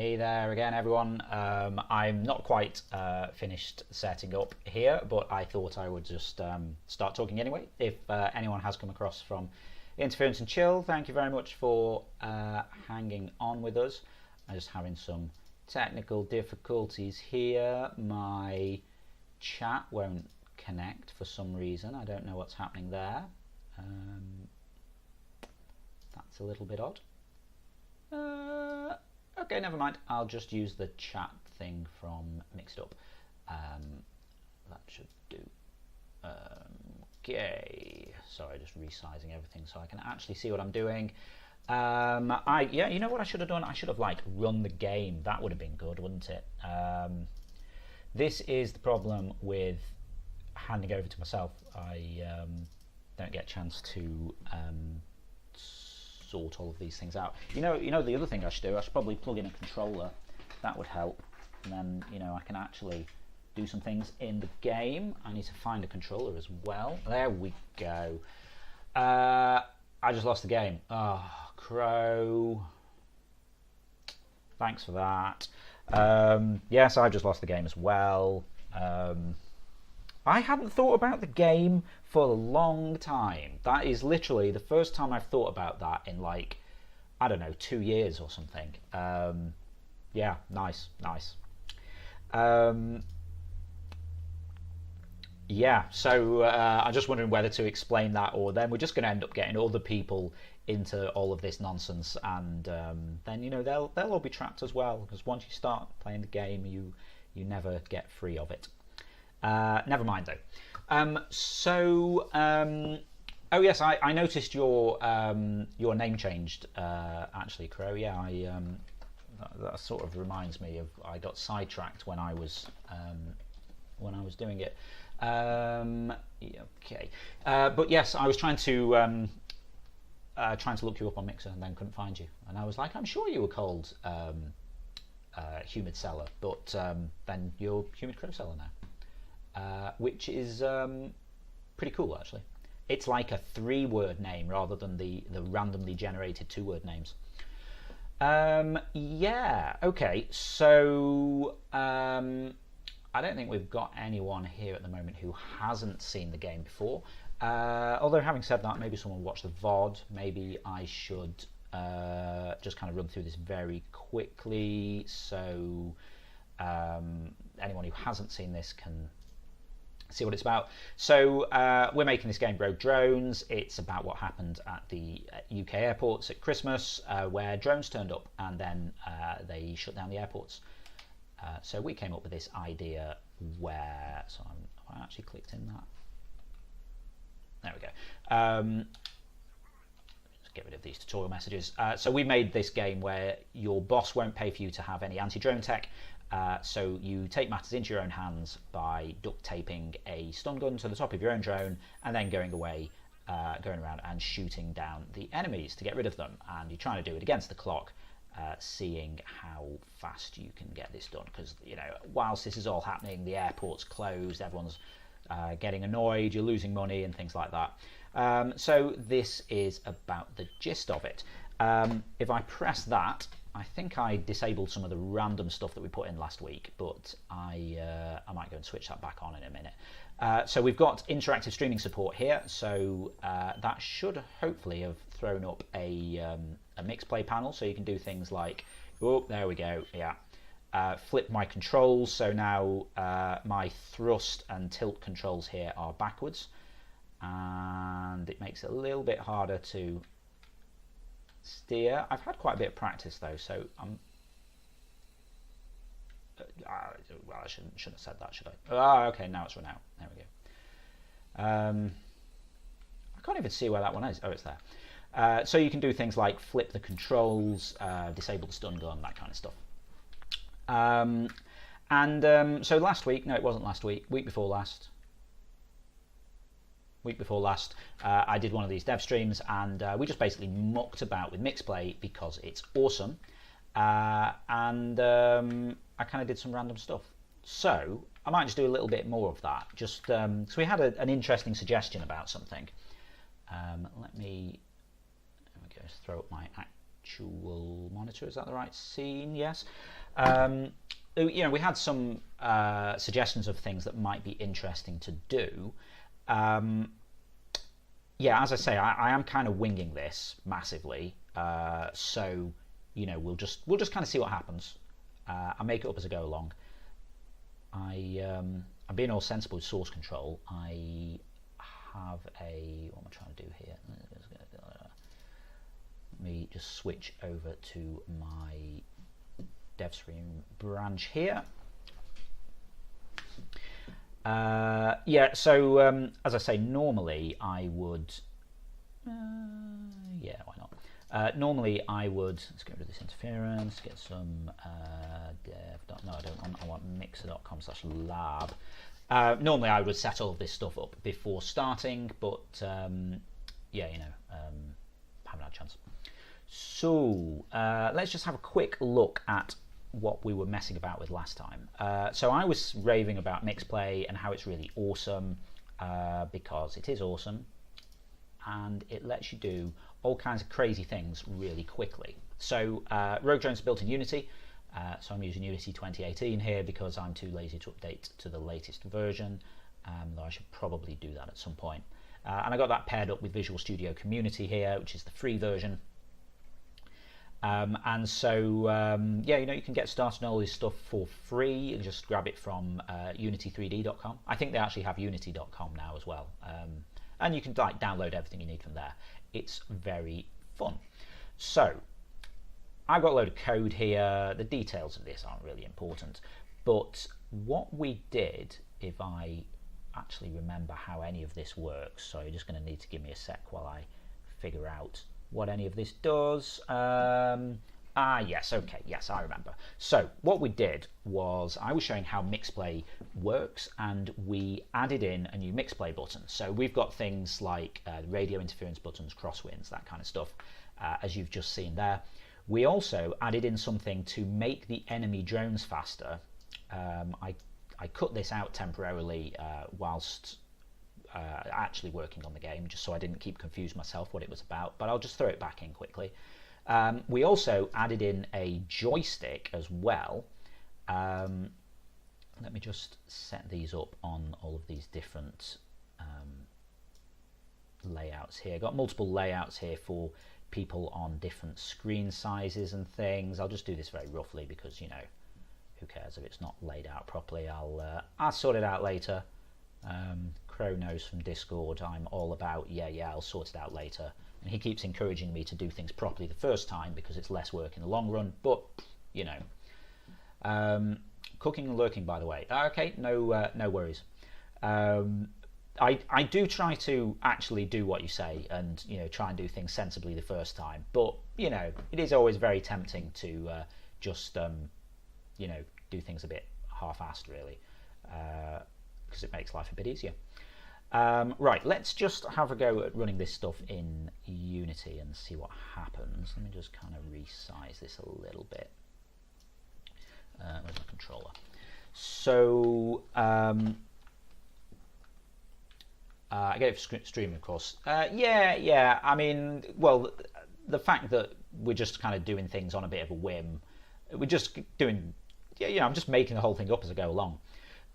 Hey there again, everyone. I'm not quite finished setting up here, but I thought I would just start talking anyway. If anyone has come across from Interference and Chill, thank you very much for hanging on with us. I'm just having some technical difficulties here. My chat won't connect for some reason. I don't know what's happening there. That's a little bit odd. Okay, never mind. I'll just use the chat thing from Mixed Up. That should do. Okay. Sorry, just resizing everything so I can actually see what I'm doing. Yeah, you know what I should have done? I should have run the game. That would have been good, wouldn't it? This is the problem with handing over to myself. I don't get a chance to sort all of these things out. You know the other thing I should do, I should probably plug in a controller. That would help, and then I can actually do some things in the game. I need to find a controller as well. There we go. I just lost the game. Oh, Crow. Thanks for that. Yes, I just lost the game as well. I hadn't thought about the game for a long time. That is literally the first time I've thought about that in I don't know, 2 years or something. Yeah, nice. Yeah, so I'm just wondering whether to explain that, or then we're just going to end up getting other people into all of this nonsense, and then they'll all be trapped as well, because once you start playing the game, you never get free of it. Never mind though. Oh yes, I noticed your name changed. Actually, Crow. Yeah, that sort of reminds me of I got sidetracked when I was doing it. Okay, but yes, I was trying to look you up on Mixer and then couldn't find you, and I was like, I'm sure you were called Humid Seller, but then you're Humid Crow Seller now. Which is pretty cool, actually. It's like a 3-word name rather than the randomly generated 2-word names. Yeah, okay, so I don't think we've got anyone here at the moment who hasn't seen the game before. Although, having said that, maybe someone watched the VOD. Maybe I should just kind of run through this very quickly, so anyone who hasn't seen this can see what it's about. So we're making this game Rogue Drones. It's about what happened at the UK airports at Christmas, where drones turned up and then they shut down the airports. So we came up with this idea where, so have I actually clicked in that? There we go. Let's get rid of these tutorial messages. So we made this game where your boss won't pay for you to have any anti-drone tech. So you take matters into your own hands by duct taping a stun gun to the top of your own drone and then going around and shooting down the enemies to get rid of them. And you're trying to do it against the clock, seeing how fast you can get this done. Because whilst this is all happening, the airport's closed, everyone's getting annoyed, you're losing money and things like that. So this is about the gist of it. If I press that, I think I disabled some of the random stuff that we put in last week, but I might go and switch that back on in a minute. So we've got interactive streaming support here, so that should hopefully have thrown up a mixed play panel, so you can do things like, oh, there we go, yeah. Flip my controls, so now my thrust and tilt controls here are backwards, and it makes it a little bit harder to steer. I've had quite a bit of practice though, so I'm well, I shouldn't have said that, should I? Okay, now it's run out. There we go. I can't even see where that one is. Oh, it's there. So you can do things like flip the controls, disable the stun gun, that kind of stuff. So last week, no, it wasn't last week, week before last, I did one of these dev streams, and we just basically mucked about with Mixplay because it's awesome, and I kind of did some random stuff. So I might just do a little bit more of that, just so we had an interesting suggestion about something. Let me just throw up my virtual monitor. Is that the right scene? Yes. You know, we had some suggestions of things that might be interesting to do. Yeah, as I say, I am kind of winging this massively. So, you know, we'll just kind of see what happens. I make it up as I go along. I'm being all sensible with source control. I have a, what am I trying to do here? Let me just switch over to my DevStream branch here. Yeah, so as I say, normally I would, yeah, why not? Normally I would, let's get rid of this interference, get some no, I want mixer.com/lab. Normally I would set all of this stuff up before starting, but yeah, you know, haven't had a chance. So let's just have a quick look at what we were messing about with last time. So I was raving about Mixplay and how it's really awesome, because it is awesome and it lets you do all kinds of crazy things really quickly. So Rogue Drone's built in Unity, so I'm using Unity 2018 here because I'm too lazy to update to the latest version, though I should probably do that at some point. And I got that paired up with Visual Studio Community here, which is the free version. And so, yeah, you know, you can get started on all this stuff for free. You can just grab it from unity3d.com. I think they actually have unity.com now as well. And you can like download everything you need from there. It's very fun. So, I've got a load of code here. The details of this aren't really important. But what we did, if I actually remember how any of this works, so you're just going to need to give me a sec while I figure out what any of this does. Yes, okay, yes, I remember. So what we did was I was showing how Mixplay works, and we added in a new Mixplay button. So we've got things like radio interference buttons, crosswinds, that kind of stuff, as you've just seen there. We also added in something to make the enemy drones faster. I cut this out temporarily whilst actually working on the game, just so I didn't keep confused myself what it was about, but I'll just throw it back in quickly. We also added in a joystick as well. Let me just set these up on all of these different layouts here. Got multiple layouts here for people on different screen sizes and things. I'll just do this very roughly because, you know, who cares if it's not laid out properly. I'll sort it out later. Crow knows from Discord I'm all about yeah, I'll sort it out later, and he keeps encouraging me to do things properly the first time because it's less work in the long run, but you know. Cooking and lurking, by the way. Okay, no worries. I do try to actually do what you say and, you know, try and do things sensibly the first time, but you know, it is always very tempting to just you know, do things a bit half-assed really, because it makes life a bit easier. Right, let's just have a go at running this stuff in Unity and see what happens. Let me just kind of resize this a little bit. Where's my controller? So I get it for streaming, of course. Yeah. I mean, well, the fact that we're just kind of doing things on a bit of a whim, we're just doing, yeah, I'm just making the whole thing up as I go along.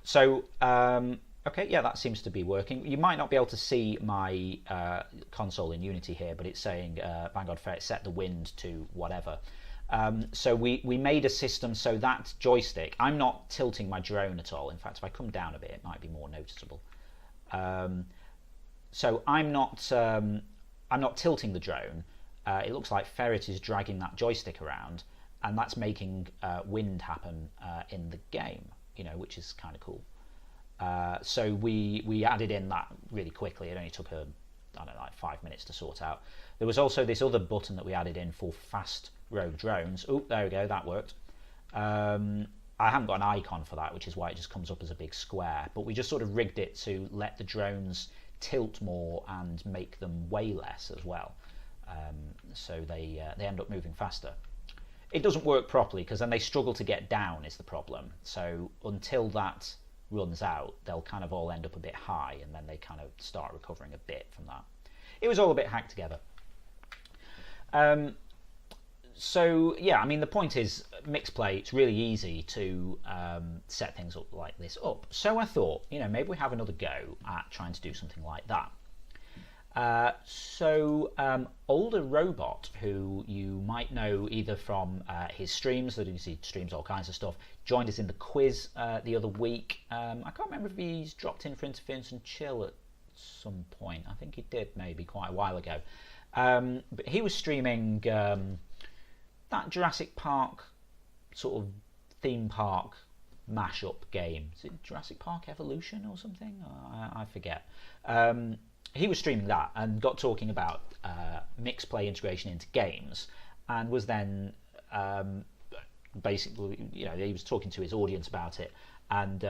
So, okay, yeah, that seems to be working. You might not be able to see my console in Unity here, but it's saying Vanguard Ferret set the wind to whatever. So we made a system so that joystick, I'm not tilting my drone at all. In fact, if I come down a bit, it might be more noticeable. So I'm not tilting the drone. It looks like Ferret is dragging that joystick around, and that's making wind happen in the game, you know, which is kind of cool. So we added in that really quickly. It only took I don't know, like 5 minutes to sort out. There was also this other button that we added in for fast rogue drones. Oh, there we go, that worked. I haven't got an icon for that, which is why it just comes up as a big square, but we just sort of rigged it to let the drones tilt more and make them weigh less as well, so they end up moving faster. It doesn't work properly because then they struggle to get down is the problem, so until that runs out they'll kind of all end up a bit high, and then they kind of start recovering a bit from that. It was all a bit hacked together. So yeah, I mean the point is mixed play. It's really easy to set things up like this up. So I thought, maybe we have another go at trying to do something like that. Older Robot, who you might know either from his streams, that he streams all kinds of stuff, joined us in the quiz the other week. I can't remember if he's dropped in for Interference and Chill at some point. I think he did, maybe quite a while ago. But he was streaming that Jurassic Park sort of theme park mashup game. Is it Jurassic Park Evolution or something? I forget. He was streaming that and got talking about mixed play integration into games, and was then basically, he was talking to his audience about it, and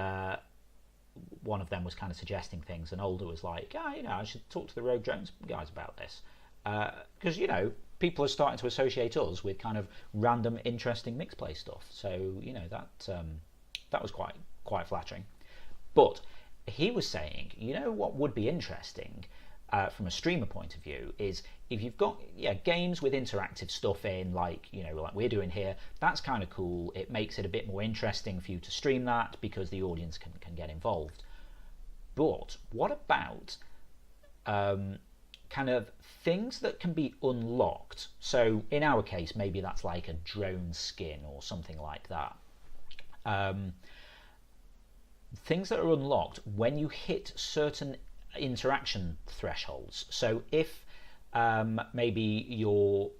one of them was kind of suggesting things, and Older was like, I should talk to the Rogue Drones guys about this, because people are starting to associate us with kind of random, interesting mixed play stuff. So that was quite flattering. But he was saying, what would be interesting from a streamer point of view is if you've got games with interactive stuff in, like we're doing here. That's kind of cool. It makes it a bit more interesting for you to stream that because the audience can get involved. But what about kind of things that can be unlocked? So in our case, maybe that's like a drone skin or something like that. Things that are unlocked when you hit certain interaction thresholds. So if maybe your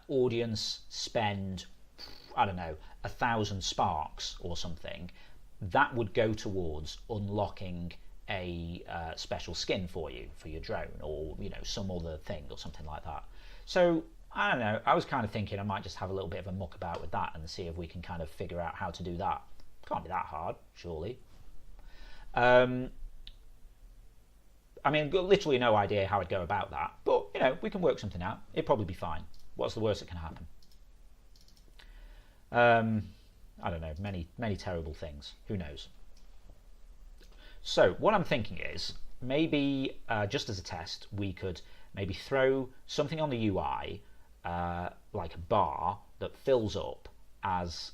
audience spend, 1,000 sparks or something, that would go towards unlocking a special skin for your drone, or some other thing or something like that. So I don't know, I was kind of thinking I might just have a little bit of a muck about with that and see if we can kind of figure out how to do that. Can't be that hard, surely. I mean, literally no idea how I'd go about that, but we can work something out. It'd probably be fine. What's the worst that can happen? I don't know, many terrible things. Who knows? So what I'm thinking is maybe just as a test, we could maybe throw something on the UI, like a bar that fills up as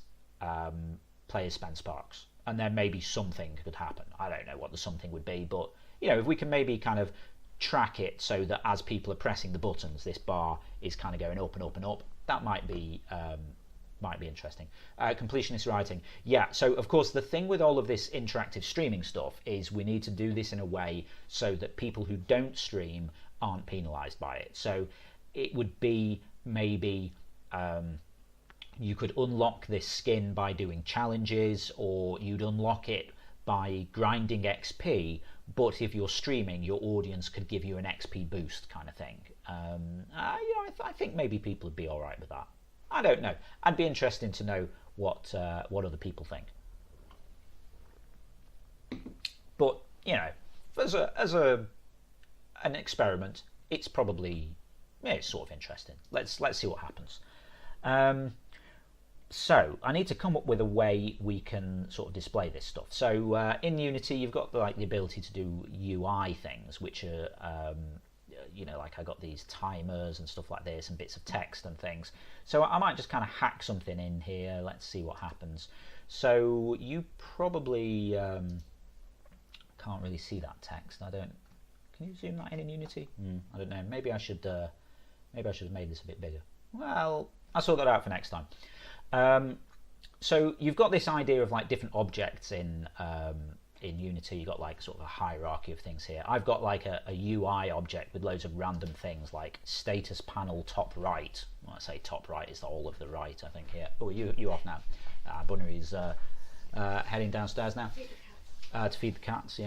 players spend sparks, and then maybe something could happen. I don't know what the something would be, but if we can maybe kind of track it so that as people are pressing the buttons, this bar is kind of going up and up and up, that might be interesting. Completionist writing, so of course the thing with all of this interactive streaming stuff is we need to do this in a way so that people who don't stream aren't penalized by it. So it would be maybe you could unlock this skin by doing challenges, or you'd unlock it by grinding XP, but if you're streaming, your audience could give you an XP boost kind of thing. I think maybe people would be all right with that. I don't know. I'd be interested to know what other people think. But as an experiment, it's probably it's sort of interesting. Let's see what happens. So I need to come up with a way we can sort of display this stuff. So in Unity, you've got the ability to do UI things, which are like I got these timers and stuff like this, and bits of text and things. So I might just kind of hack something in here. Let's see what happens. So you probably can't really see that text. Can you zoom that in Unity? I don't know. Maybe I should have made this a bit bigger. Well, I'll sort that out for next time. So you've got this idea of different objects in Unity. You've got sort of a hierarchy of things here. I've got a UI object with loads of random things like status panel top right. Well, I say top right is all of the right, I think, here. Oh, you off now. Bunnery's heading downstairs now to feed the cats,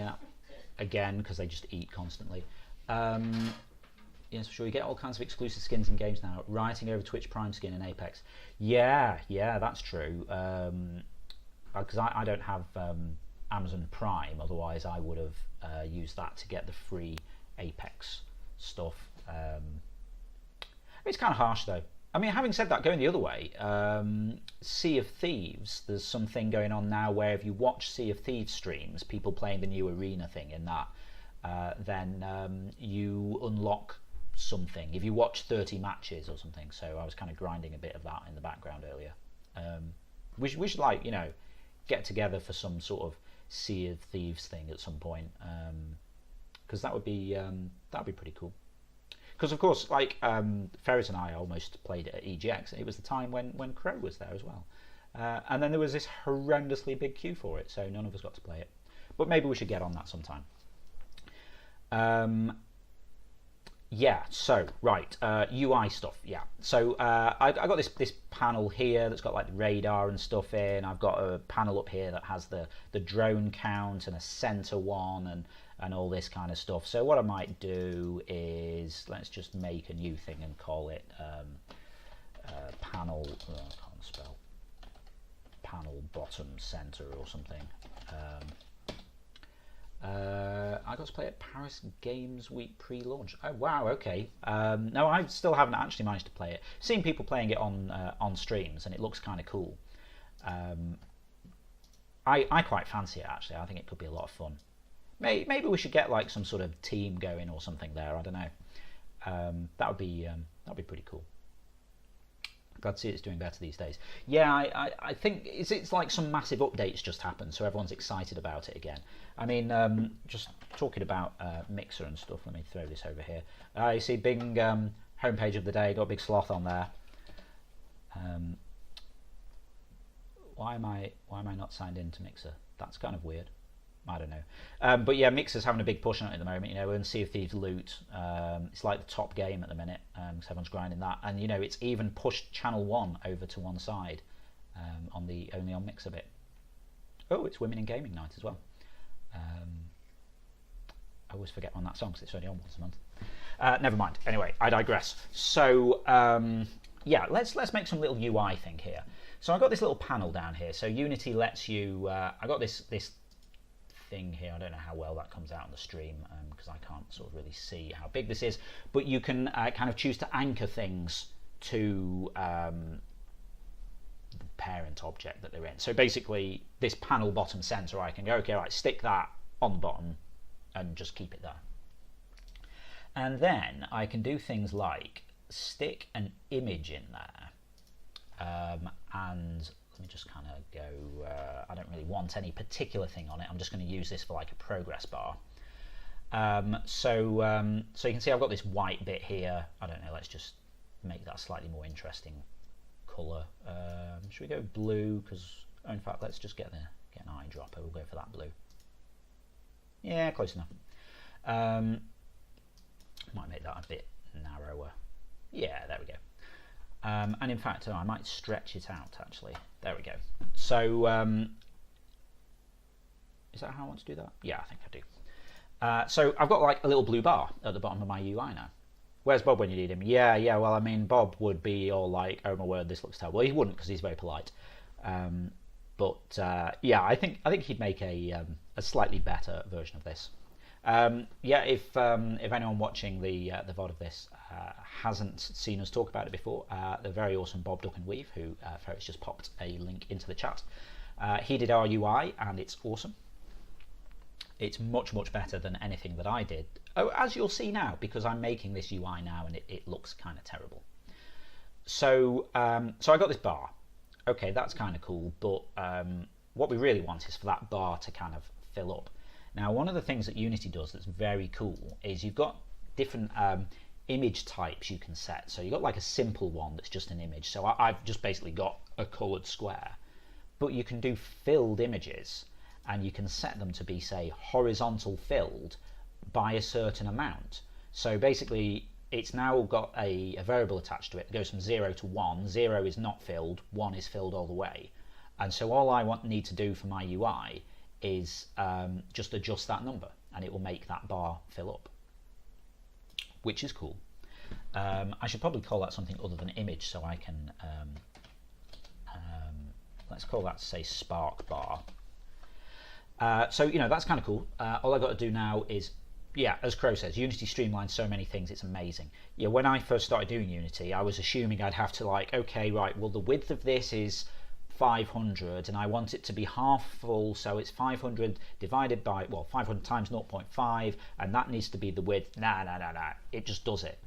again, because they just eat constantly. Yes, for sure. You get all kinds of exclusive skins in games now. Writing over Twitch Prime skin in Apex. Yeah, that's true. Because I don't have Amazon Prime. Otherwise, I would have used that to get the free Apex stuff. It's kind of harsh, though. I mean, having said that, going the other way, Sea of Thieves, there's something going on now where if you watch Sea of Thieves streams, people playing the new arena thing in that, then you unlock something. If you watch 30 matches or something, so I was kind of grinding a bit of that in the background earlier. We should like, you know, get together for some sort of Sea of Thieves thing at some point, because that'd be pretty cool. Because of course, like Ferris and I almost played it at EGX. It was the time when Crow was there as well, and then there was this horrendously big queue for it, so none of us got to play it. But maybe we should get on that sometime. Yeah, so right, UI stuff. Yeah, so I got this panel here that's got like the radar and stuff in. I've got a panel up here that has the drone count and a center one and all this kind of stuff. So what I might do is, let's just make a new thing and call it panel. Oh, I can't spell. Panel bottom center or something. I got to play at Paris Games Week pre-launch. Oh wow, okay. No, I still haven't actually managed to play it. Seen people playing it on streams, and it looks kind of cool. I quite fancy it actually. I think it could be a lot of fun. Maybe we should get like some sort of team going or something there. I don't know. That would be pretty cool. Glad to see it's doing better these days. Yeah, I think it's like some massive updates just happened, so everyone's excited about it again. I mean, just talking about Mixer and stuff, let me throw this over here. You see Bing homepage of the day, got a big sloth on there. Why am I not signed into Mixer? That's kind of weird. I don't know. But yeah, Mixer's having a big push on it at the moment. You know, we're in Sea of Thieves loot. It's like the top game at the minute, because everyone's grinding that. And you know, it's even pushed Channel 1 over to one side only on Mixer bit. Oh, it's Women in Gaming Night as well. I always forget on that song because it's only on once a month. Never mind. Anyway, I digress. So yeah, let's make some little UI thing here. So I've got this little panel down here. So Unity lets you. I got this thing here. I don't know how well that comes out on the stream because I can't sort of really see how big this is. But you can kind of choose to anchor things to the parent object that they're in. So basically, this panel bottom center, I can go, okay, right, stick that on the bottom and just keep it there. And then I can do things like stick an image in there, and let me just kind of go, I don't really want any particular thing on it. I'm just going to use this for like a progress bar. So you can see I've got this white bit here. I don't know, let's just make that slightly more interesting colour. Should we go blue? Because, in fact, let's just get an eyedropper. We'll go for that blue. Yeah, close enough. Might make that a bit narrower. Yeah, there we go. And in fact, I might stretch it out actually. There we go. So, is that how I want to do that? Yeah, I think I do. So I've got like a little blue bar at the bottom of my UI now. Where's Bob when you need him? Yeah. Well, I mean, Bob would be all like, "Oh my word, this looks terrible." Well, he wouldn't because he's very polite. But yeah, I think he'd make a slightly better version of this. Yeah, if anyone watching the VOD of this hasn't seen us talk about it before, the very awesome Bob Duck and Weave, who Ferris just popped a link into the chat, he did our UI and it's awesome. It's much better than anything that I did. Oh, as you'll see now, because I'm making this UI now and it looks kind of terrible. So so I got this bar. Okay, that's kind of cool, but what we really want is for that bar to kind of fill up. Now, one of the things that Unity does that's very cool is you've got different image types you can set. So you've got like a simple one that's just an image. So I've just basically got a coloured square. But you can do filled images, and you can set them to be, say, horizontal filled by a certain amount. So basically, it's now got a variable attached to it that goes from 0 to 1. 0 is not filled, 1 is filled all the way. And so all I need to do for my UI is just adjust that number and it will make that bar fill up, which is cool. I should probably call that something other than image, so I can let's call that, say, spark bar. So you know, that's kind of cool. All I've got to do now is, yeah, as Crow says, Unity streamlines so many things, it's amazing. Yeah, when I first started doing Unity, I was assuming I'd have to like, okay, right, well the width of this is 500 and I want it to be half full, so it's 500 divided by, well, 500 times 0.5, and that needs to be the width. Nah, it just does it.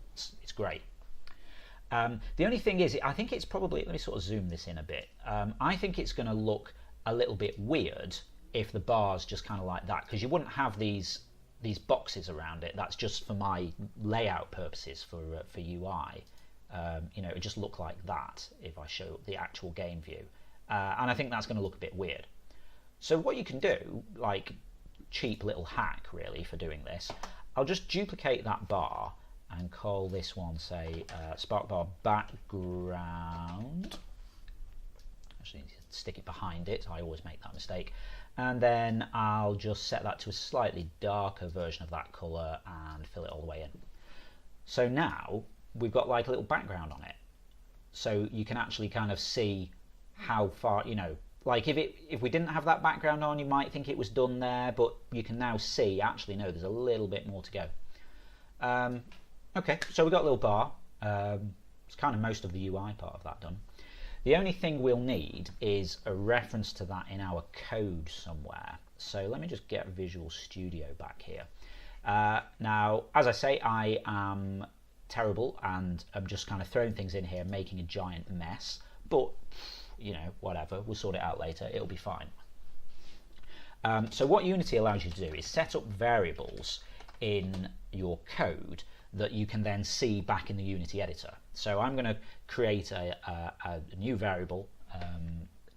It's great. The only thing is, I think it's probably, let me sort of zoom this in a bit. I think it's going to look a little bit weird if the bar's just kind of like that, because you wouldn't have these boxes around it. That's just for my layout purposes for UI. You know, it would just look like that if I show the actual game view. And I think that's going to look a bit weird. So what you can do, like cheap little hack really for doing this, I'll just duplicate that bar and call this one, say, Sparkbar background. Actually, need to stick it behind it. I always make that mistake. And then I'll just set that to a slightly darker version of that colour and fill it all the way in. So now we've got like a little background on it. So you can actually kind of see how far, you know, like if we didn't have that background on, you might think it was done there, but you can now see, actually, no, there's a little bit more to go. Okay, so we've got a little bar. It's kind of most of the UI part of that done. The only thing we'll need is a reference to that in our code somewhere. So let me just get Visual Studio back here. Now, as I say, I am terrible and I'm just kind of throwing things in here, making a giant mess. But, you know, whatever, we'll sort it out later. It'll be fine. So what Unity allows you to do is set up variables in your code that you can then see back in the Unity editor. So I'm going to create a new variable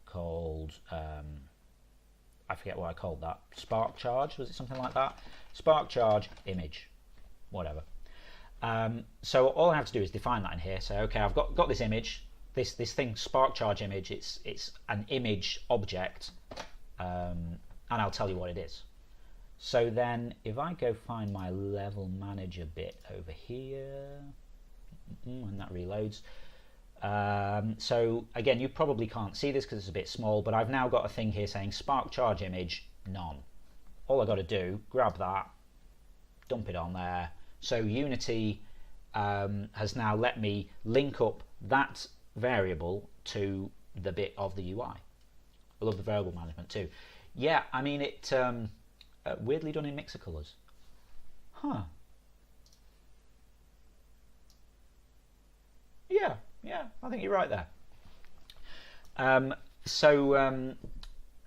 called, I forget what I called that, spark charge, was it something like that? Spark charge image, whatever. So all I have to do is define that in here. So okay, I've got this image, this thing, spark charge image, it's an image object, and I'll tell you what it is. So then if I go find my level manager bit over here, and that reloads. So again, you probably can't see this because it's a bit small, but I've now got a thing here saying spark charge image none. All I've got to do, grab that, dump it on there. So Unity has now let me link up that variable to the bit of the UI. I love the variable management too. Yeah, I mean, it weirdly done in mixer colors. Huh. Yeah, I think you're right there. I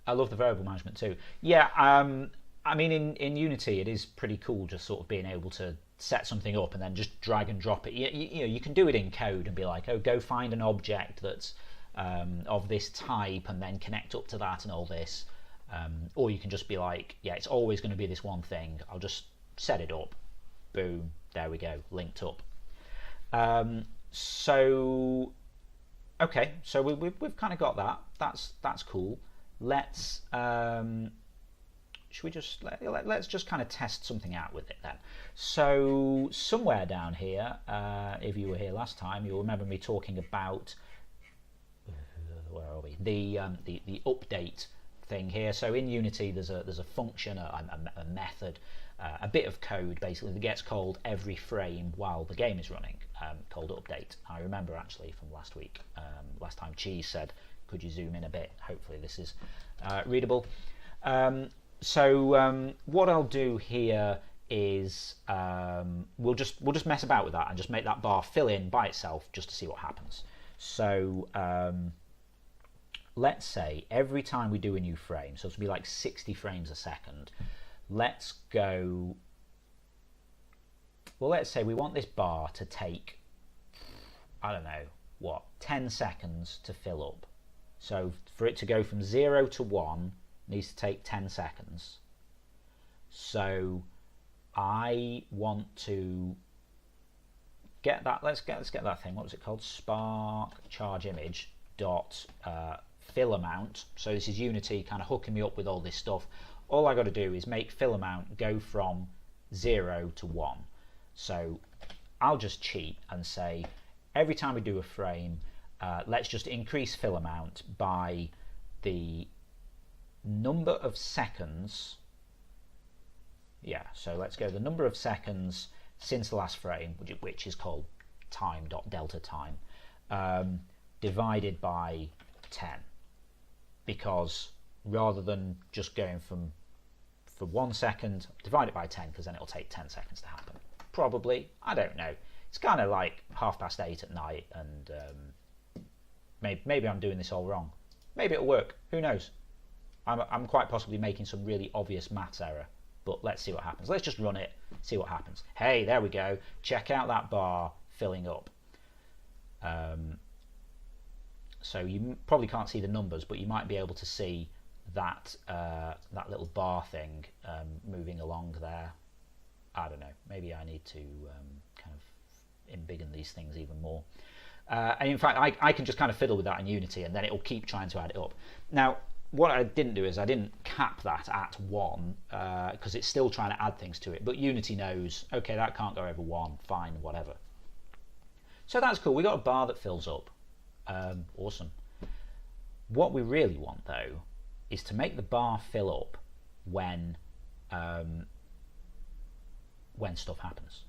love the variable management too. Yeah, I mean, in Unity, it is pretty cool just sort of being able to set something up and then just drag and drop it. You know, you can do it in code and be like, oh, go find an object that's of this type and then connect up to that and all this. Or you can just be like, yeah, it's always going to be this one thing. I'll just set it up. Boom, there we go, linked up. So, okay, so we've kind of got that. That's cool. Let's should we just let's just kind of test something out with it then. So somewhere down here, if you were here last time, you'll remember me talking about where are we? The update thing here. So in Unity, there's a function, a method, a bit of code basically that gets called every frame while the game is running, called update. I remember actually from last week, last time Cheese said, could you zoom in a bit? Hopefully this is readable. So what I'll do here is we'll just mess about with that and just make that bar fill in by itself just to see what happens. So let's say every time we do a new frame, so it'll be like 60 frames a second, let's go, well, let's say we want this bar to take, I don't know, what, 10 seconds to fill up. So for it to go from 0 to 1 needs to take 10 seconds. So I want to get that, let's get that thing, what was it called? Spark charge image dot fill amount. So this is Unity kind of hooking me up with all this stuff. All I got to do is make fill amount go from 0 to 1. So I'll just cheat and say every time we do a frame, let's just increase fill amount by the number of seconds. Yeah, so let's go the number of seconds since the last frame, which is called time.delta time, divided by 10. Because rather than just going for 1 second, divide it by 10, because then it'll take 10 seconds to happen. Probably, I don't know. It's kind of like 8:30 at night, and maybe I'm doing this all wrong. Maybe it'll work. Who knows? I'm quite possibly making some really obvious maths error, but let's see what happens. Let's just run it, see what happens. Hey, there we go. Check out that bar filling up. So you probably can't see the numbers, but you might be able to see that that little bar thing moving along there. I don't know. Maybe I need to kind of embiggen these things even more. And in fact, I can just kind of fiddle with that in Unity, and then it'll keep trying to add it up. Now, what I didn't do is I didn't cap that at 1 because it's still trying to add things to it. But Unity knows, okay, that can't go over 1. Fine, whatever. So that's cool. We got a bar that fills up. Awesome. What we really want, though, is to make the bar fill up when stuff happens.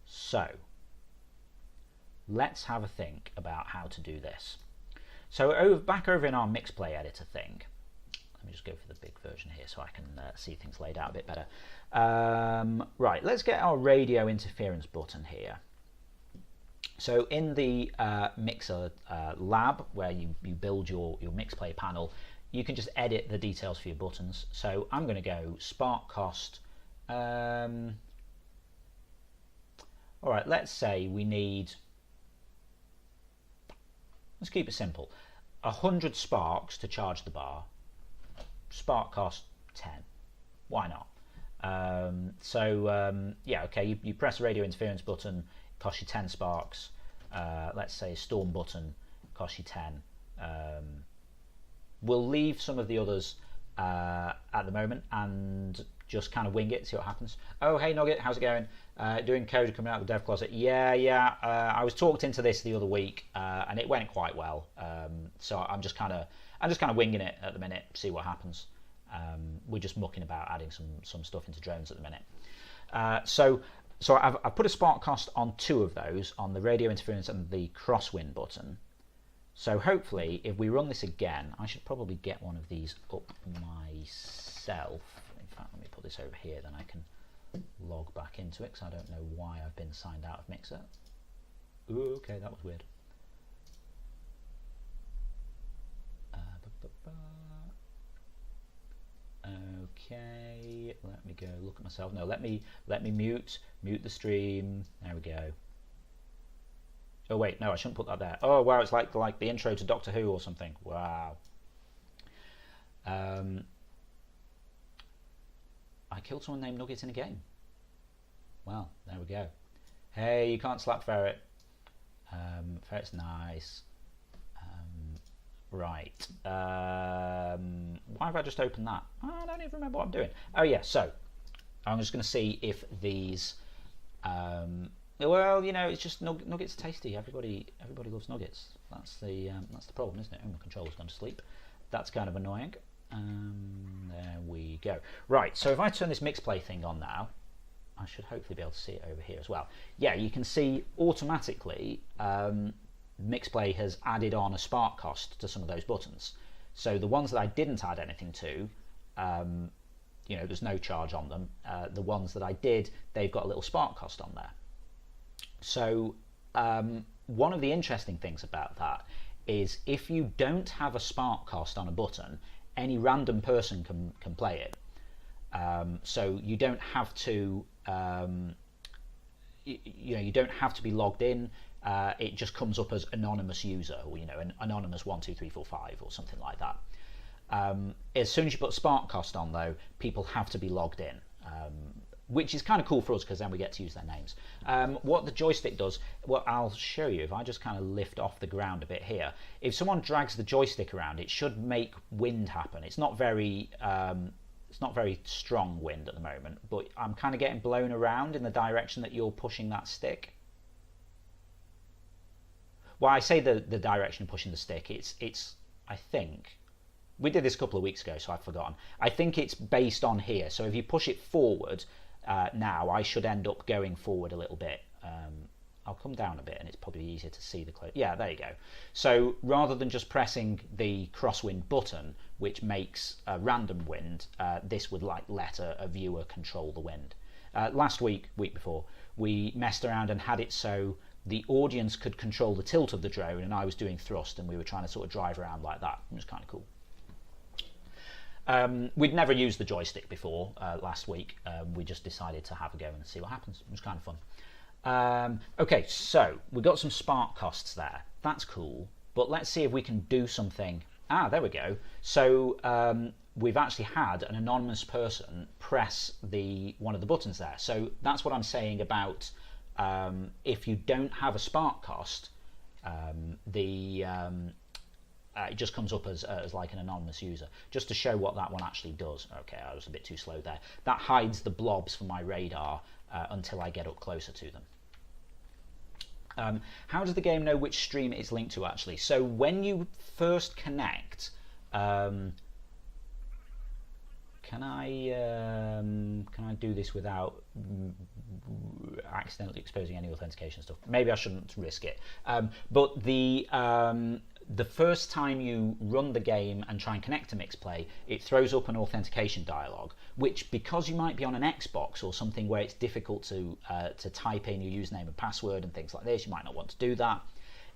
So let's have a think about how to do this. So back over in our MixPlay editor thing, let me just go for the big version here so I can see things laid out a bit better. Right, let's get our radio interference button here. So in the Mixer lab, where you build your MixPlay panel, you can just edit the details for your buttons. So I'm going to go spark cost. All right, let's say we need, let's keep it simple, 100 sparks to charge the bar. Spark cost 10. Why not? Yeah, okay, you press the radio interference button, it costs you 10 sparks. Let's say storm button costs you 10. We'll leave some of the others at the moment and just kind of wing it, see what happens. Oh, hey Nugget, how's it going? Doing code coming out of the dev closet. Yeah. I was talked into this the other week, and it went quite well. So I'm just kind of winging it at the minute, see what happens. We're just mucking about adding some stuff into drones at the minute. So I've put a spark cost on 2 of those, on the radio interference and the crosswind button. So hopefully, if we run this again, I should probably get one of these up myself. In fact, let me put this over here, then I can log back into it, because I don't know why I've been signed out of Mixer. Ooh, okay, that was weird. Okay, let me go look at myself. No, let me mute the stream. There we go. Oh wait, no, I shouldn't put that there. Oh wow, it's like the intro to Doctor Who or something. Wow. I killed someone named Nugget in a game. Well, there we go. Hey, you can't slap Ferret. Ferret's nice. Right. Why have I just opened that? I don't even remember what I'm doing. Oh yeah, so I'm just going to see if these. Well, you know, it's just nuggets are tasty. Everybody loves nuggets. That's the problem, isn't it? Oh, my controller's gone to sleep. That's kind of annoying. There we go. Right. So if I turn this MixPlay thing on now, I should hopefully be able to see it over here as well. Yeah, you can see automatically. MixPlay has added on a spark cost to some of those buttons. So the ones that I didn't add anything to, you know, there's no charge on them. The ones that I did, they've got a little spark cost on there. So one of the interesting things about that is if you don't have a spark cost on a button, any random person can play it. So you don't have to, you don't have to be logged in. It just comes up as anonymous user, or an anonymous 12345 or something like that. As soon as you put spark cost on, though, people have to be logged in, which is kind of cool for us because then we get to use their names. What the joystick does, well, I'll show you if I just kind of lift off the ground a bit here. If someone drags the joystick around, it should make wind happen. It's not very strong wind at the moment, but I'm kind of getting blown around in the direction that you're pushing that stick. Well, I say the direction of pushing the stick. It's I think we did this a couple of weeks ago, so I've forgotten. I think it's based on here. So if you push it forward now, I should end up going forward a little bit. I'll come down a bit, and it's probably easier to see the close. Yeah, there you go. So rather than just pressing the crosswind button, which makes a random wind, this would let a viewer control the wind. last week before, we messed around and had it so the audience could control the tilt of the drone, and I was doing thrust, and we were trying to sort of drive around like that. It was kind of cool. We'd never used the joystick before last week. We just decided to have a go and see what happens. It was kind of fun. Okay, so we got some spark costs there. That's cool. But let's see if we can do something. Ah, there we go. So we've actually had an anonymous person press one of the buttons there. So that's what I'm saying about if you don't have a spark cost, it just comes up as like an anonymous user, just to show what that one actually does. Okay, I was a bit too slow there. That hides the blobs from my radar until I get up closer to them. How does the game know which stream it's linked to actually? So when you first connect, can I do this without accidentally exposing any authentication stuff? Maybe I shouldn't risk it. But the first time you run the game and try and connect to Mixplay, it throws up an authentication dialog, which, because you might be on an Xbox or something where it's difficult to type in your username and password and things like this, you might not want to do that.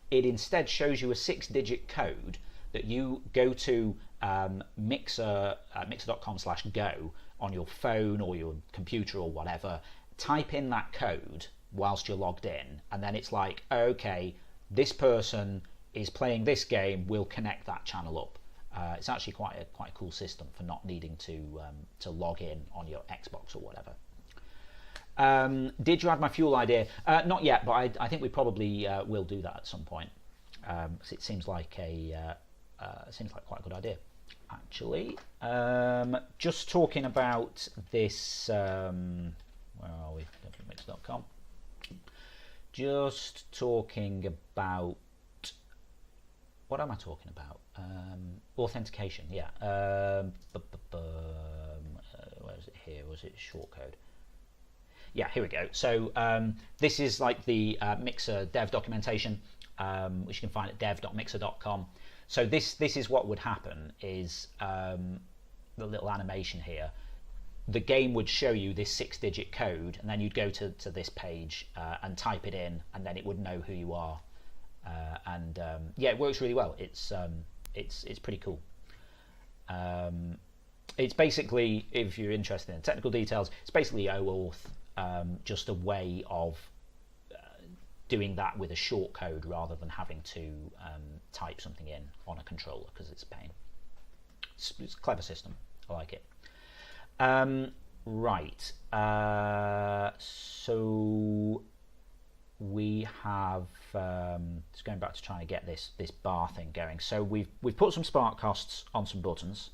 It instead shows you a 6-digit code that you go to mixer.com/go on your phone or your computer or whatever, type in that code whilst you're logged in, and then it's like, okay, this person is playing this game, we'll connect that channel up. It's actually quite a cool system for not needing to log in on your Xbox or whatever. Did you add my fuel idea? Not yet, but I think we probably will do that at some point. It seems like quite a good idea, actually. Just talking about this. Where are we? Mix.com. Just talking about. What am I talking about? Authentication, yeah. Where is it here? Was it shortcode? Yeah, here we go. So this is like the Mixer dev documentation, which you can find at dev.mixer.com. So this is what would happen is the little animation here. The game would show you this 6-digit code, and then you'd go to this page and type it in, and then it would know who you are. Yeah, it works really well. It's pretty cool. It's basically, if you're interested in technical details, it's basically OAuth, just a way of doing that with a short code rather than having to type something in on a controller, because it's a pain. It's a clever system. I like it. Right. So we have just going back to trying to get this bar thing going. So we've put some spark costs on some buttons.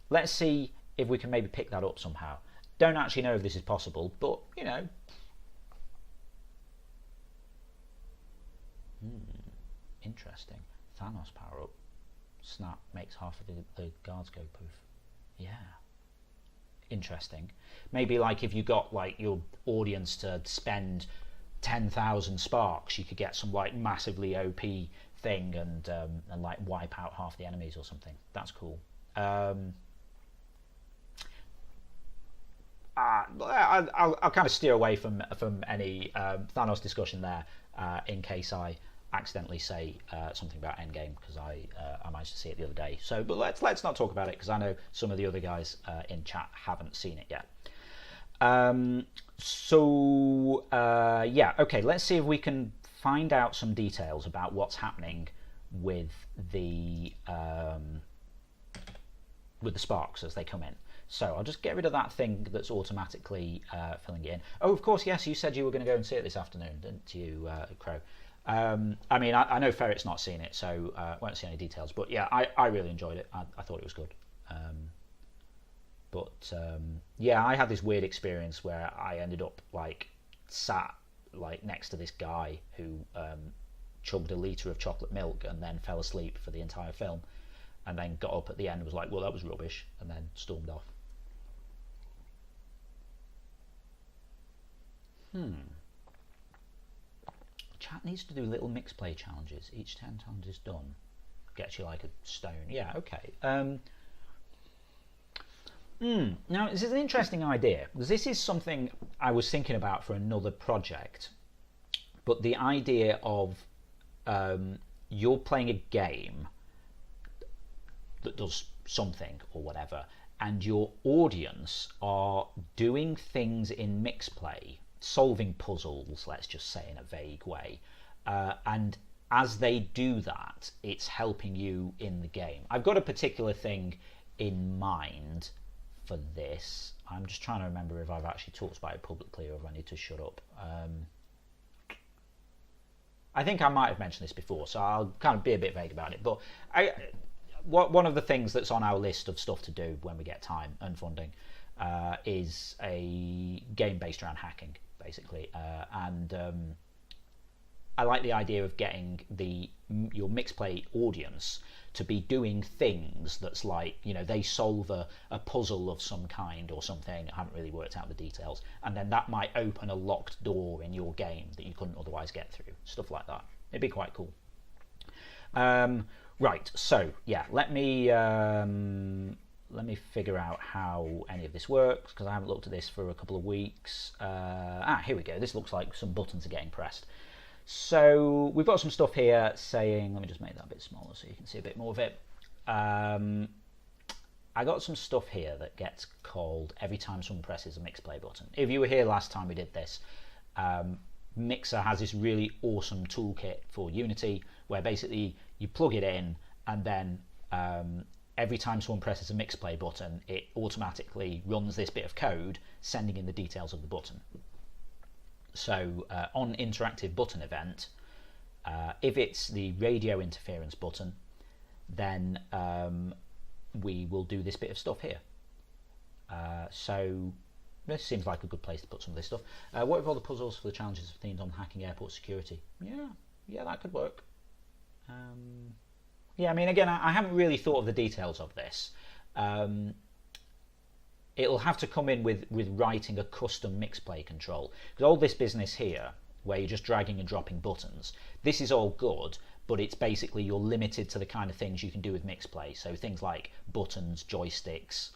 Let's see if we can maybe pick that up somehow. Don't actually know if this is possible, but you know. Interesting. Thanos power up. Snap makes half of the guards go poof. Yeah. Interesting. Maybe like if you got like your audience to spend 10,000 sparks, you could get some like massively OP thing and like wipe out half the enemies or something. That's cool. I'll kind of steer away from any Thanos discussion there in case I accidentally say something about Endgame, because I managed to see it the other day. So, but let's not talk about it, because I know some of the other guys in chat haven't seen it yet. Yeah, okay, let's see if we can find out some details about what's happening with the sparks as they come in. So I'll just get rid of that thing that's automatically filling it in. Oh, of course, yes, you said you were going to go and see it this afternoon, didn't you, Crow? I mean, I know Ferret's not seen it, so won't see any details. But yeah, I really enjoyed it. I thought it was good. Yeah, I had this weird experience where I ended up like sat like next to this guy who chugged a litre of chocolate milk and then fell asleep for the entire film, and then got up at the end and was like, well, that was rubbish, and then stormed off. Chat needs to do little mix play challenges. Each 10 times it's done gets you like a stone. Yeah, okay. Now, this is an interesting idea, because this is something I was thinking about for another project. But the idea of you're playing a game that does something or whatever, and your audience are doing things in mixed play, solving puzzles, let's just say in a vague way, and as they do that, it's helping you in the game. I've got a particular thing in mind for this. I'm just trying to remember if I've actually talked about it publicly or if I need to shut up. I think I might have mentioned this before, so I'll kind of be a bit vague about it. But one of the things that's on our list of stuff to do when we get time and funding is a game based around hacking, basically. I like the idea of getting your mixed play audience to be doing things that's like, they solve a puzzle of some kind or something. I haven't really worked out the details, and then that might open a locked door in your game that you couldn't otherwise get through. Stuff like that. It'd be quite cool. Right, so yeah, let me figure out how any of this works, because I haven't looked at this for a couple of weeks. Here we go. This looks like some buttons are getting pressed. So we've got some stuff here saying, let me just make that a bit smaller so you can see a bit more of it. I got some stuff here that gets called every time someone presses a mix play button. If you were here last time we did this, Mixer has this really awesome toolkit for Unity where basically you plug it in, and then every time someone presses a mix play button, it automatically runs this bit of code sending in the details of the button. So on interactive button event, if it's the radio interference button, then we will do this bit of stuff here. So this seems like a good place to put some of this stuff. What if all the puzzles for the challenges of themes on hacking airport security? Yeah, that could work. Yeah, I mean, again, I haven't really thought of the details of this. It'll have to come in with writing a custom mix play control. Because all this business here, where you're just dragging and dropping buttons, this is all good, but it's basically you're limited to the kind of things you can do with mix play. So things like buttons, joysticks,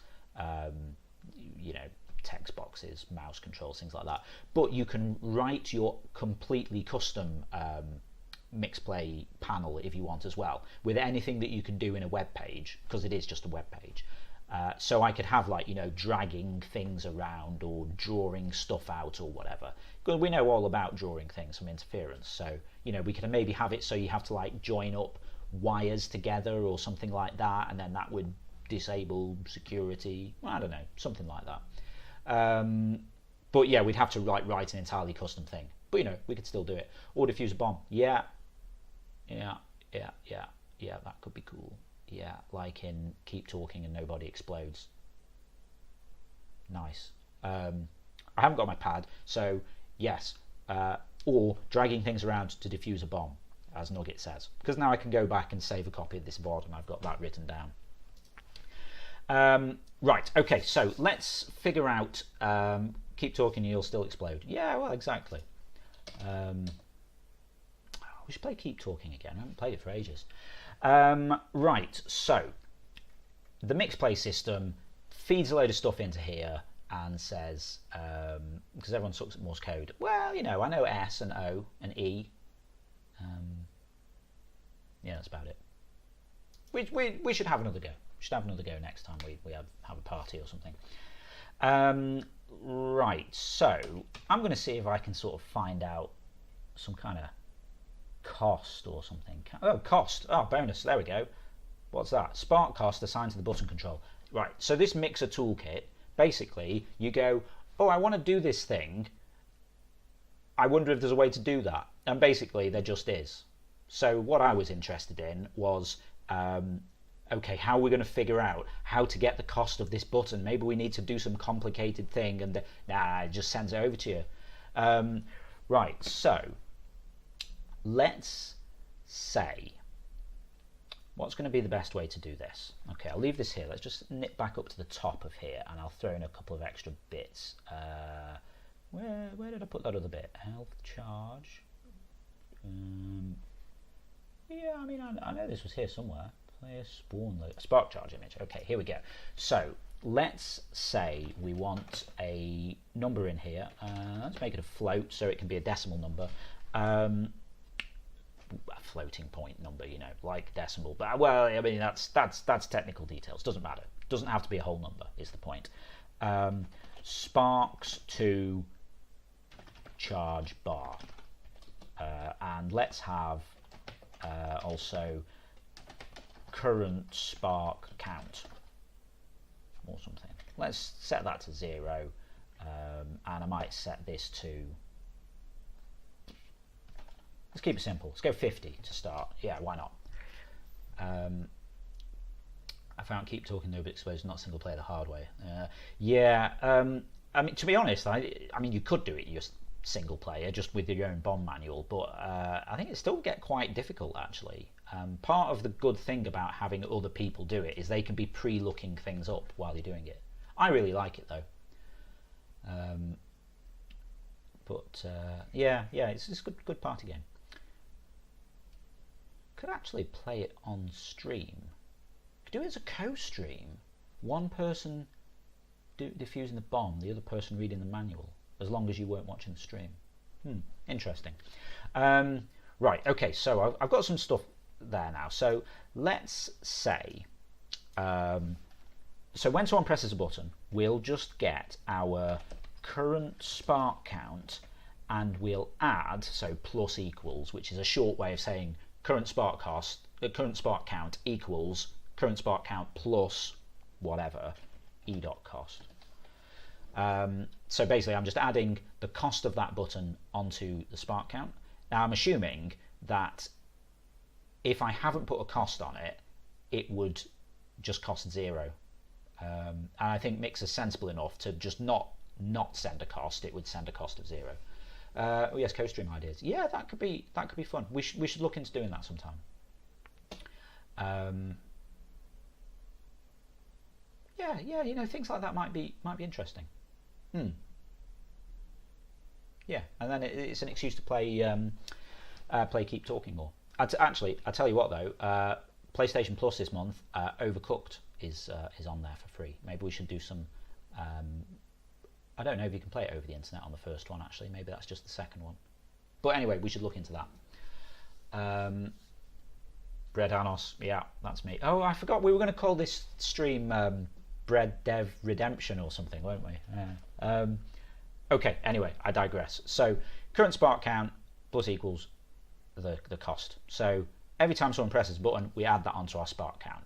text boxes, mouse controls, things like that. But you can write your completely custom mix play panel if you want as well, with anything that you can do in a web page, because it is just a web page. So I could have dragging things around or drawing stuff out or whatever. Because we know all about drawing things from interference. So we could maybe have it so you have to join up wires together or something like that, and then that would disable security. Well, I don't know, something like that. But yeah, we'd have to write an entirely custom thing. But we could still do it. Or defuse a bomb. Yeah, that could be cool. Yeah, like in Keep Talking and Nobody Explodes. Nice. I haven't got my pad, so yes. Or dragging things around to defuse a bomb, as Nugget says. Because now I can go back and save a copy of this VOD, and I've got that written down. Right, okay, so let's figure out... Keep talking and you'll still explode. Yeah, well, exactly. We should play Keep Talking again. I haven't played it for ages. Right, so the mix play system feeds a load of stuff into here and says, because everyone sucks at Morse code, well, I know S and O and E. Yeah, that's about it. We should have another go. We should have another go next time we have a party or something. Right, so I'm going to see if I can sort of find out some kind of cost or something. Oh, cost. Oh, bonus. There we go. What's that? Spark cost assigned to the button control. Right, so this Mixer toolkit, basically, you go, oh, I want to do this thing. I wonder if there's a way to do that. And basically, there just is. So what I was interested in was, okay, how are we going to figure out how to get the cost of this button? Maybe we need to do some complicated thing, and it just sends it over to you. Right, so let's say, what's going to be the best way to do this? Okay, I'll leave this here. Let's just nip back up to the top of here, and I'll throw in a couple of extra bits. Where did I put that other bit? Health charge. Yeah, I mean, I know this was here somewhere. Player spawn load. Spark charge image. Okay, here we go. So let's say we want a number in here. Let's make it a float so it can be a decimal number. A floating point number, you know, like decimal. But well, I mean that's technical details. Doesn't matter. Doesn't have to be a whole number. Is the point? Sparks to charge bar, and let's have also current spark count or something. Let's set that to 0, and I might set this to, let's keep it simple, let's go 50 to start. Yeah, why not? I found keep talking no but exposed, not single player the hard way. Yeah, I mean, to be honest, I mean you could do it just single player, just with your own bomb manual, but I think it still get quite difficult actually. Part of the good thing about having other people do it is they can be pre-looking things up while you're doing it. I really like it though. Yeah, it's a good party game. Could actually play it on stream. Could do it as a co-stream. One person defusing the bomb, the other person reading the manual, as long as you weren't watching the stream. Interesting. Right, okay, so I've got some stuff there now. So let's say, so when someone presses a button, we'll just get our current spark count, and we'll add, so plus equals, which is a short way of saying current spark count equals current spark count plus whatever e.cost. So basically I'm just adding the cost of that button onto the spark count. Now I'm assuming that if I haven't put a cost on it, it would just cost 0. And I think Mix is sensible enough to just not send a cost. It would send a cost of 0. Oh yes, co-stream ideas. Yeah, that could be fun. We should look into doing that sometime. Yeah, you know, things like that might be interesting. Yeah, and then it's an excuse to play Keep Talking more. Actually, I tell you what though, PlayStation Plus this month, Overcooked is on there for free. Maybe we should do some. I don't know if you can play it over the internet on the first one. Actually, maybe that's just the second one. But anyway, we should look into that. Breadanos, yeah, that's me. Oh, I forgot we were going to call this stream Bread Dev Redemption or something, weren't we? Yeah. Okay, anyway, I digress. So current spark count plus equals the cost. So every time someone presses a button, we add that onto our spark count.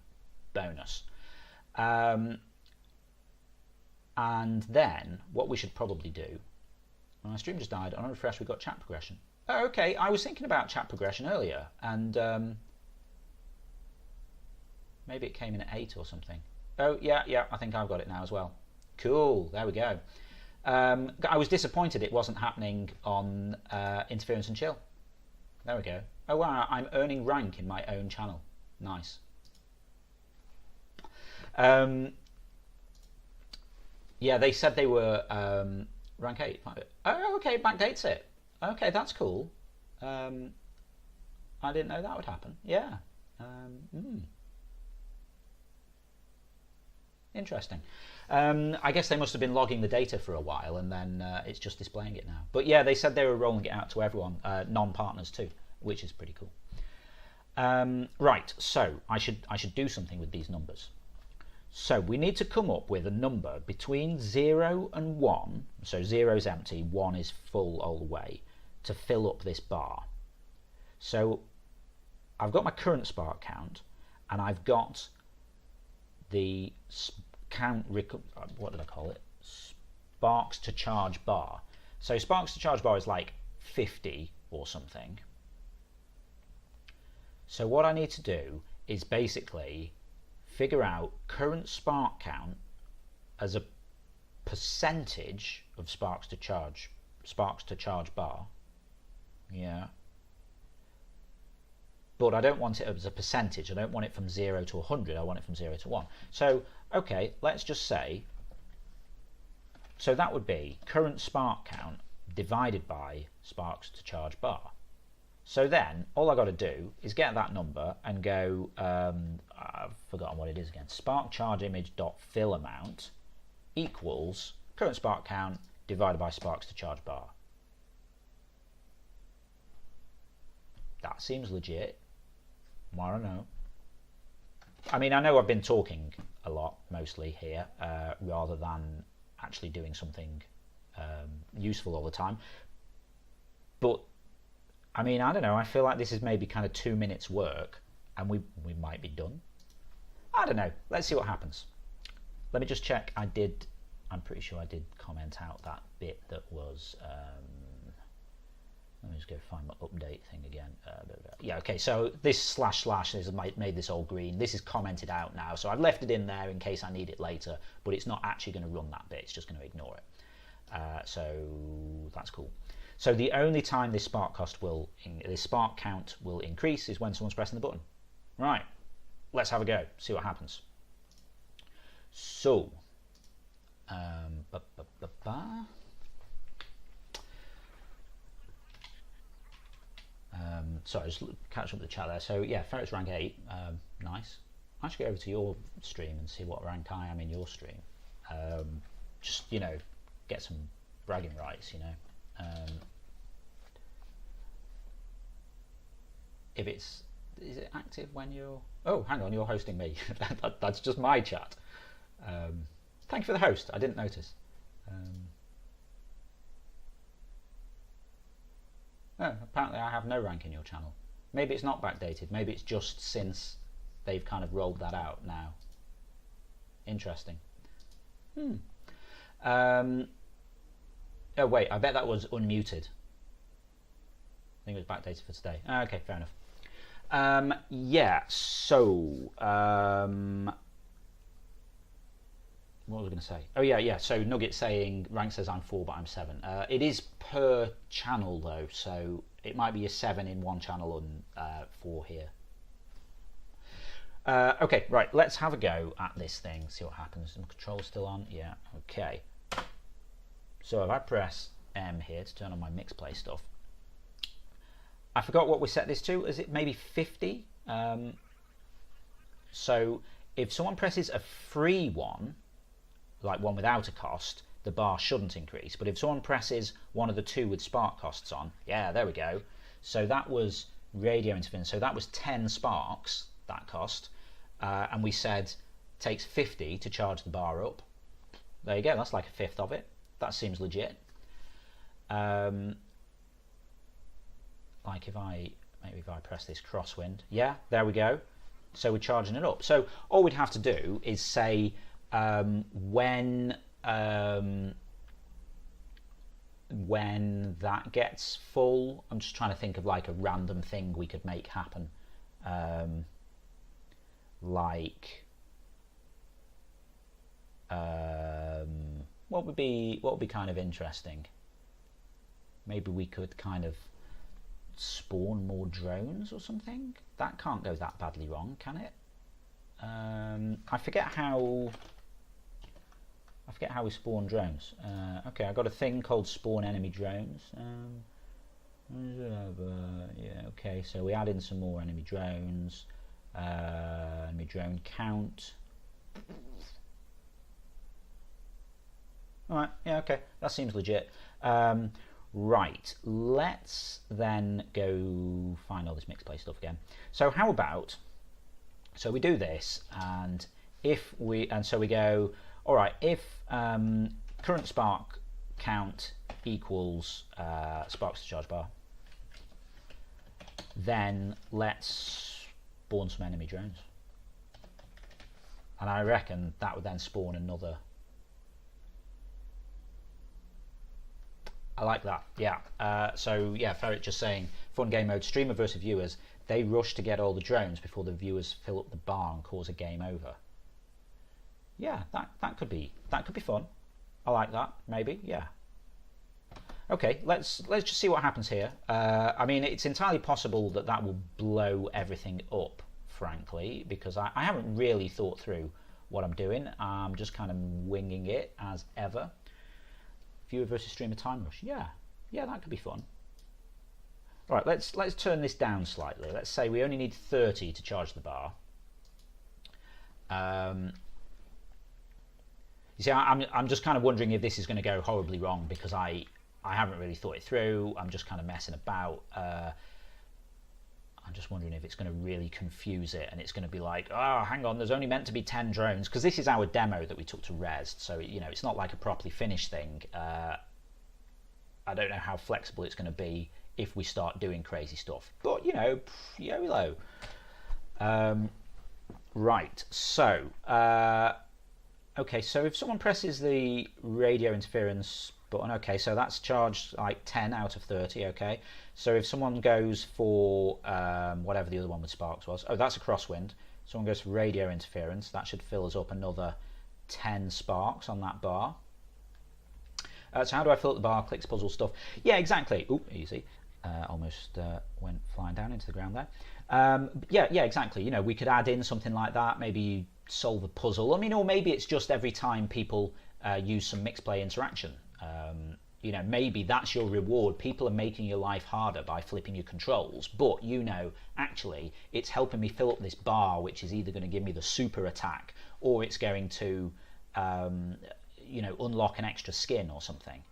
Bonus. And then what we should probably do, my stream just died, on a refresh we got chat progression. Oh, okay, I was thinking about chat progression earlier, and maybe it came in at 8 or something. Oh yeah, I think I've got it now as well. Cool, there we go. I was disappointed it wasn't happening on Interference and Chill. There we go. Oh wow, I'm earning rank in my own channel. Nice. Yeah, they said they were rank 8. Oh, okay, backdates it. Okay, that's cool. I didn't know that would happen. Yeah. Interesting. I guess they must have been logging the data for a while, and then it's just displaying it now. But yeah, they said they were rolling it out to everyone, non-partners too, which is pretty cool. Right, so I should do something with these numbers. So we need to come up with a number between 0 and 1. So 0 is empty, 1 is full all the way, to fill up this bar. So I've got my current spark count, and I've got the count, what did I call it? Sparks to charge bar. So sparks to charge bar is like 50 or something. So what I need to do is basically figure out current spark count as a percentage of sparks to charge bar. Yeah. But I don't want it as a percentage. I don't want it from 0 to 100. I want it from 0 to 1. So, okay, let's just say, so that would be current spark count divided by sparks to charge bar. So then all I got to do is get that number and go, I've forgotten what it is again, spark charge image dot fill amount equals current spark count divided by sparks to charge bar. That seems legit. I don't know. I mean, I know I've been talking a lot mostly here rather than actually doing something useful all the time. But I mean, I don't know. I feel like this is maybe kind of 2 minutes work and we might be done. I don't know. Let's see what happens. Let me just check. I'm pretty sure I did comment out that bit that was... let me just go find my update thing again. Yeah, okay, so this / has made this all green. This is commented out now, so I've left it in there in case I need it later, but it's not actually going to run that bit. It's just going to ignore it. So that's cool. So the only time this spark count will increase is when someone's pressing the button. Right, let's have a go, see what happens. So, sorry, just catch up the chat there. So yeah, Ferret's rank 8, nice. I should go over to your stream and see what rank I am in your stream. Just, you know, get some bragging rights, you know. If it's, is it active when you're, oh, hang on, you're hosting me. That's just my chat. Thank you for the host, I didn't notice. Oh, apparently I have no rank in your channel. Maybe it's not backdated, maybe it's just since they've kind of rolled that out now. Interesting. Oh wait, I bet that was unmuted. I think it was backdated for today. Okay, fair enough. Yeah, so what was I going to say? Oh yeah. So Nugget saying rank says I'm 4, but I'm 7. It is per channel though, so it might be a 7 in one channel and 4 here. Okay, right. Let's have a go at this thing. See what happens. Is the control still on? Yeah. Okay. So if I press M here to turn on my mix play stuff, I forgot what we set this to. Is it maybe 50? So if someone presses a free one, like one without a cost, the bar shouldn't increase. But if someone presses one of the two with spark costs on, yeah, there we go. So that was radio interference. So that was 10 sparks, that cost. And we said takes 50 to charge the bar up. There you go. That's like a fifth of it. That seems legit. Like if I press this crosswind, yeah, there we go. So we're charging it up. So all we'd have to do is say when that gets full. I'm just trying to think of like a random thing we could make happen. Like what would be kind of interesting? Maybe we could kind of spawn more drones or something. That can't go that badly wrong, can it? I forget how we spawn drones. Okay, I got a thing called spawn enemy drones. Yeah, okay, so we add in some more enemy drones. Enemy drone count. Alright, yeah, okay, that seems legit. Right, let's then go find all this mixed play stuff again. So how about, so we do this, and so we go, all right, if current spark count equals sparks to charge bar, then let's spawn some enemy drones. And I reckon that would then spawn another. I like that, yeah. So yeah, Ferret just saying, fun game mode, streamer versus viewers, they rush to get all the drones before the viewers fill up the bar and cause a game over. Yeah, that could be fun. I like that, maybe, yeah. Okay, let's just see what happens here. I mean, it's entirely possible that will blow everything up, frankly, because I haven't really thought through what I'm doing. I'm just kind of winging it as ever. Viewer versus streamer time rush. Yeah, that could be fun. All right, let's turn this down slightly. Let's say we only need 30 to charge the bar. You see, I'm just kind of wondering if this is going to go horribly wrong because I haven't really thought it through. I'm just kind of messing about. I'm just wondering if it's going to really confuse it and it's going to be like, oh, hang on, there's only meant to be 10 drones, because this is our demo that we took to Res, so you know it's not like a properly finished thing. I don't know how flexible it's going to be if we start doing crazy stuff, but you know, YOLO. Right, so okay, so if someone presses the radio interference button, okay, so that's charged like 10 out of 30, okay. So if someone goes for whatever the other one with sparks was, oh, that's a crosswind. Someone goes for radio interference, that should fill us up another 10 sparks on that bar. So how do I fill up the bar? Clicks, puzzle stuff. Yeah, exactly. Oop, easy. Almost went flying down into the ground there. Yeah, exactly. You know, we could add in something like that. Maybe solve a puzzle. I mean, or maybe it's just every time people use some mixed play interaction. You know, maybe that's your reward. People are making your life harder by flipping your controls, but you know, actually, it's helping me fill up this bar, which is either going to give me the super attack or it's going to, you know, unlock an extra skin or something.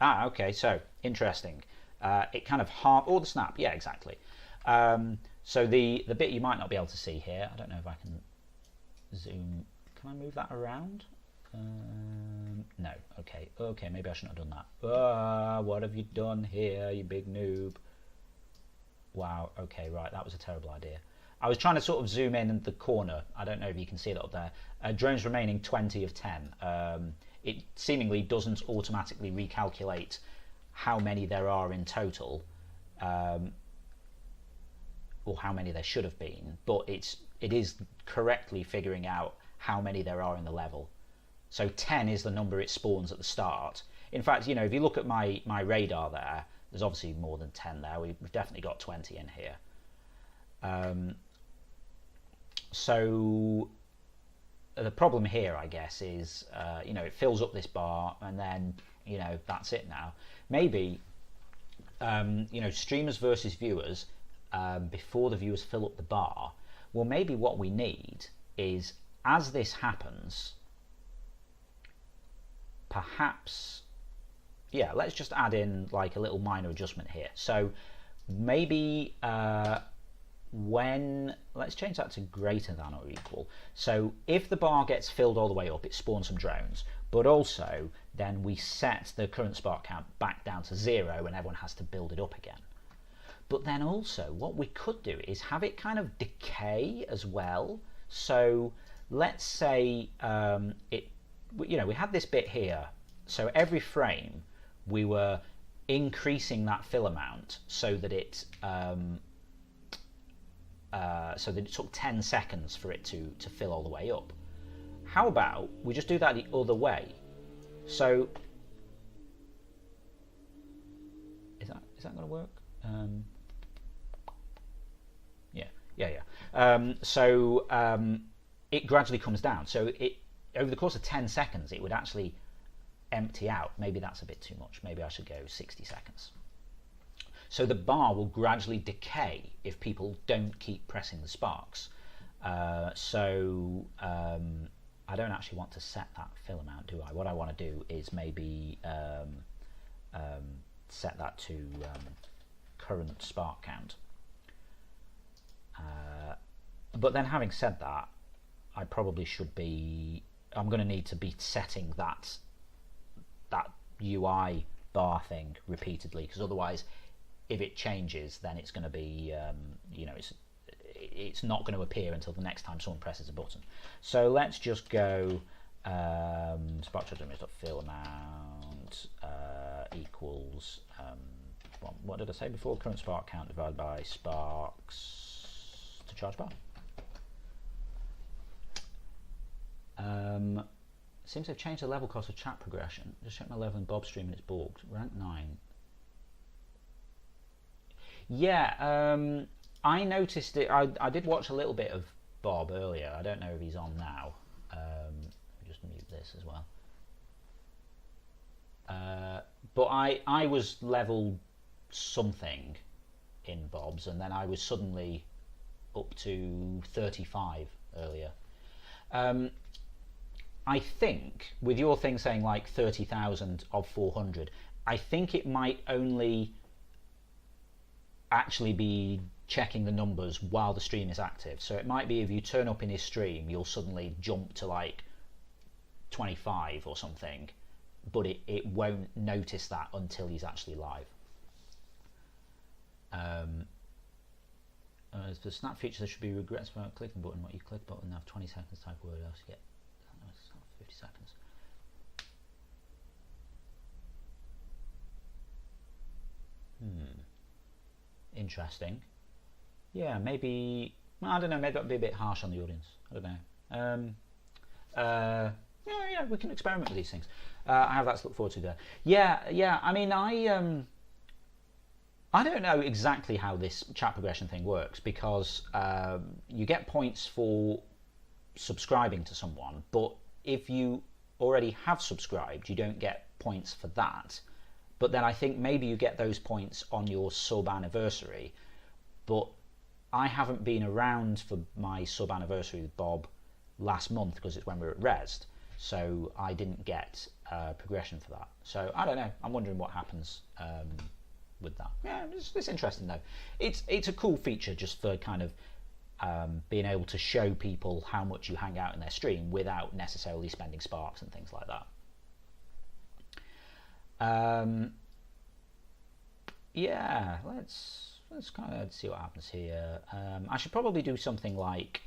Ah, okay, so interesting. It kind of or the snap, yeah, exactly. So the bit you might not be able to see here, I don't know if I can zoom. Can I move that around? No. Okay, maybe I shouldn't have done that. What have you done here, you big noob? Wow, okay, right, that was a terrible idea. I was trying to sort of zoom in the corner. I don't know if you can see it up there. Drones remaining 20 of 10. It seemingly doesn't automatically recalculate how many there are in total, or how many there should have been, but it is correctly figuring out how many there are in the level. So 10 is the number it spawns at the start. In fact, you know, if you look at my radar there, there's obviously more than 10 there. We've definitely got 20 in here. So the problem here, I guess, is you know, it fills up this bar and then, you know, that's it now. Maybe you know, streamers versus viewers, before the viewers fill up the bar, well, maybe what we need is, as this happens, perhaps, yeah, let's just add in like a little minor adjustment here. So maybe let's change that to greater than or equal. So if the bar gets filled all the way up, it spawns some drones, but also then we set the current spark count back down to 0 and everyone has to build it up again. But then also what we could do is have it kind of decay as well. So let's say you know, we had this bit here, so every frame we were increasing that fill amount so that it took 10 seconds for it to fill all the way up. How about we just do that the other way? So is that going to work? Yeah. So it gradually comes down. So it, over the course of 10 seconds, it would actually empty out. Maybe that's a bit too much. Maybe I should go 60 seconds. So the bar will gradually decay if people don't keep pressing the sparks. I don't actually want to set that fill amount, do I? What I want to do is maybe set that to current spark count. But then having said that, I probably should be, I'm going to need to be setting that UI bar thing repeatedly, because otherwise if it changes then it's going to be you know, it's not going to appear until the next time someone presses a button. So let's just go spark charge fill amount equals what did I say before? Current spark count divided by sparks to charge bar. Seems they've changed the level cost of chat progression. Just check my level in Bob's stream and it's bugged. Rank 9. Yeah, I noticed it. I did watch a little bit of Bob earlier. I don't know if he's on now. Let me just mute this as well. But I was level something in Bob's, and then I was suddenly up to 35 earlier. I think with your thing saying like 30,000 of 400, I think it might only actually be checking the numbers while the stream is active. So it might be if you turn up in his stream, you'll suddenly jump to like 25 or something, but it won't notice that until he's actually live. The snap feature, there should be regrets about clicking the button. What you click the button, have 20 seconds to type a word else you get 50 seconds. Interesting. Yeah, maybe, I don't know, maybe that'd be a bit harsh on the audience. I don't know. Yeah, we can experiment with these things. I have that to look forward to there. Yeah. I mean, I don't know exactly how this chat progression thing works, because you get points for subscribing to someone, but if you already have subscribed, you don't get points for that. But then I think maybe you get those points on your sub anniversary, but I haven't been around for my sub anniversary with Bob last month because it's when we were at Resd, so I didn't get progression for that. So I don't know. I'm wondering what happens with that. Yeah, it's interesting though. It's a cool feature just for kind of being able to show people how much you hang out in their stream without necessarily spending sparks and things like that. Yeah, let's kind of see what happens here. I should probably do something like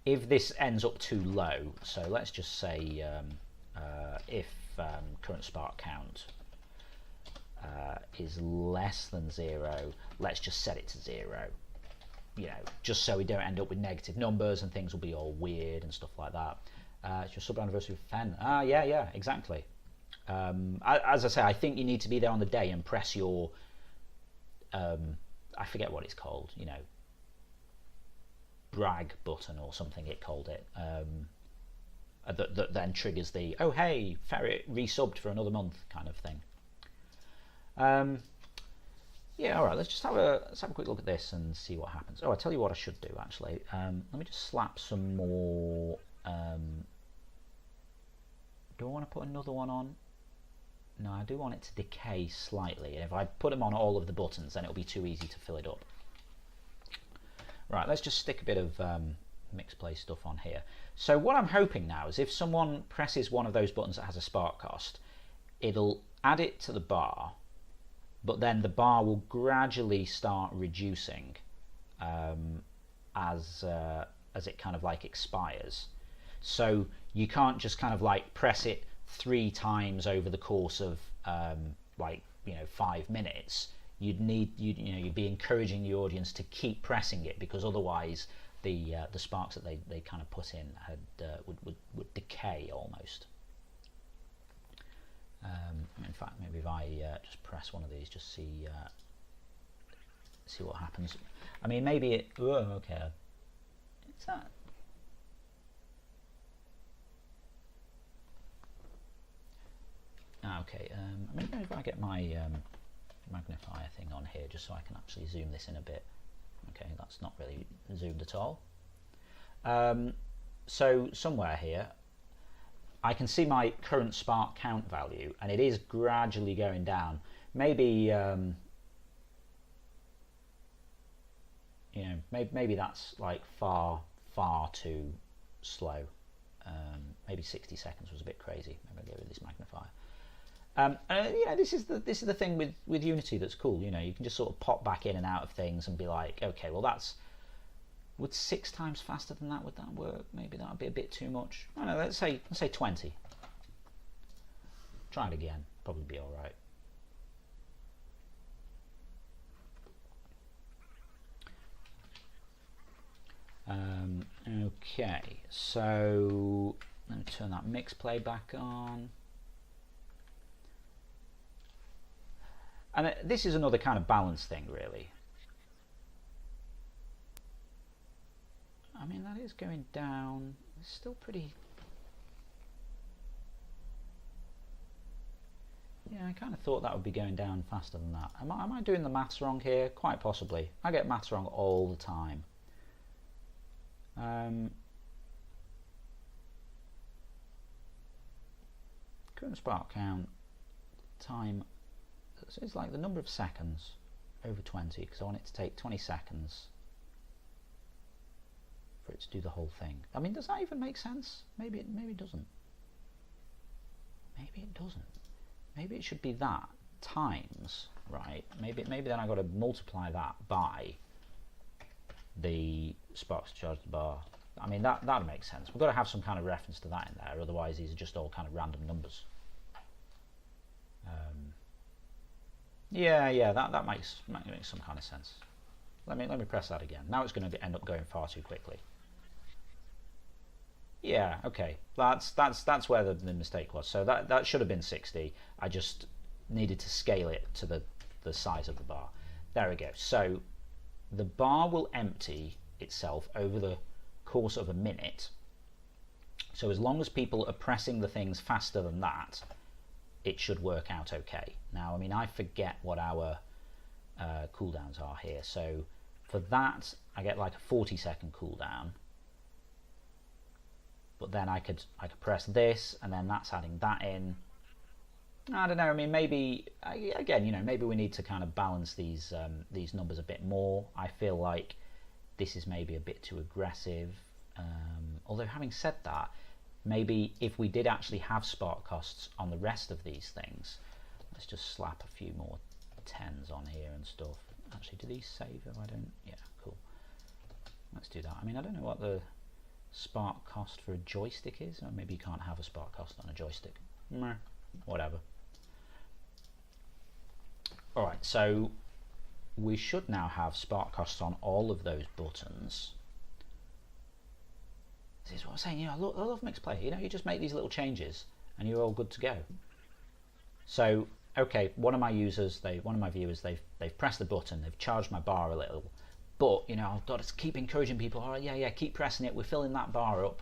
if this ends up too low. So let's just say if current spark count is less than 0, let's just set it to 0. You know, just so we don't end up with negative numbers and things will be all weird and stuff like that. It's your sub anniversary with Fen. Yeah, exactly. As I say, I think you need to be there on the day and press your I forget what it's called, you know, brag button or something it called it, that then triggers the oh hey, Ferret resubbed for another month kind of thing. Yeah, alright, let's have a quick look at this and see what happens. Oh, I'll tell you what I should do actually. Let me just slap some more. Do I want to put another one on? No, I do want it to decay slightly. If I put them on all of the buttons, then it'll be too easy to fill it up. Right, let's just stick a bit of mixed play stuff on here. So what I'm hoping now is if someone presses one of those buttons that has a spark cost, it'll add it to the bar, but then the bar will gradually start reducing as it kind of like expires. So you can't just kind of like press it 3 times over the course of like 5 minutes. You'd be encouraging the audience to keep pressing it, because otherwise the sparks that they kind of put in would decay almost. In fact, maybe if I just press one of these, just see what happens. I mean, maybe it. Oh, okay. It's that. Okay. I mean, maybe if I get my magnifier thing on here, just so I can actually zoom this in a bit. Okay, that's not really zoomed at all. So somewhere here, I can see my current spark count value, and it is gradually going down. Maybe maybe that's like far too slow. Maybe 60 seconds was a bit crazy. Maybe I'll go with this magnifier. This is the thing with Unity that's cool. You can just sort of pop back in and out of things and be like, okay, well would 6 times faster than that, would that work? Maybe that would be a bit too much. I don't know, let's say 20. Try it again, probably be all right. Okay, so let me turn that mix play back on. And this is another kind of balance thing, really. I mean, that is going down. It's still pretty. Yeah, kind of thought that would be going down faster than that. Am I doing the maths wrong here? Quite possibly. I get maths wrong all the time. Current spark count, time, so it's like the number of seconds over 20, because I want it to take 20 seconds for it to do the whole thing. I mean, does that even make sense? Maybe it doesn't. Maybe it doesn't. Maybe it should be that times, right? Maybe then I got to multiply that by the sparks to charge the bar. I mean, that makes sense. We've got to have some kind of reference to that in there, otherwise these are just all kind of random numbers. Yeah, that makes some kind of sense. Let me press that again. Now it's going to end up going far too quickly. Yeah, okay. That's where the mistake was. So that should have been 60. I just needed to scale it to the size of the bar. There we go. So the bar will empty itself over the course of a minute. So as long as people are pressing the things faster than that, it should work out okay. Now, I mean, I forget what our cooldowns are here. So for that, I get like a 40-second cooldown. But then I could press this, and then that's adding that in. I don't know. I mean, maybe again, you know, maybe we need to kind of balance these numbers a bit more. I feel like this is maybe a bit too aggressive. Although having said that, maybe if we did actually have spark costs on the rest of these things, let's just slap a few more 10s on here and stuff. Actually, do these save if I don't? Yeah, cool. Let's do that. I mean, I don't know what the spark cost for a joystick is, or maybe you can't have a spark cost on a joystick. Meh, whatever. Alright, so we should now have spark costs on all of those buttons. This is what I'm saying, you know, I love mixed play. You know, you just make these little changes and you're all good to go. So, okay, one of my viewers, they've pressed the button, they've charged my bar a little. But, you know, I've got to keep encouraging people. All right, yeah, keep pressing it. We're filling that bar up.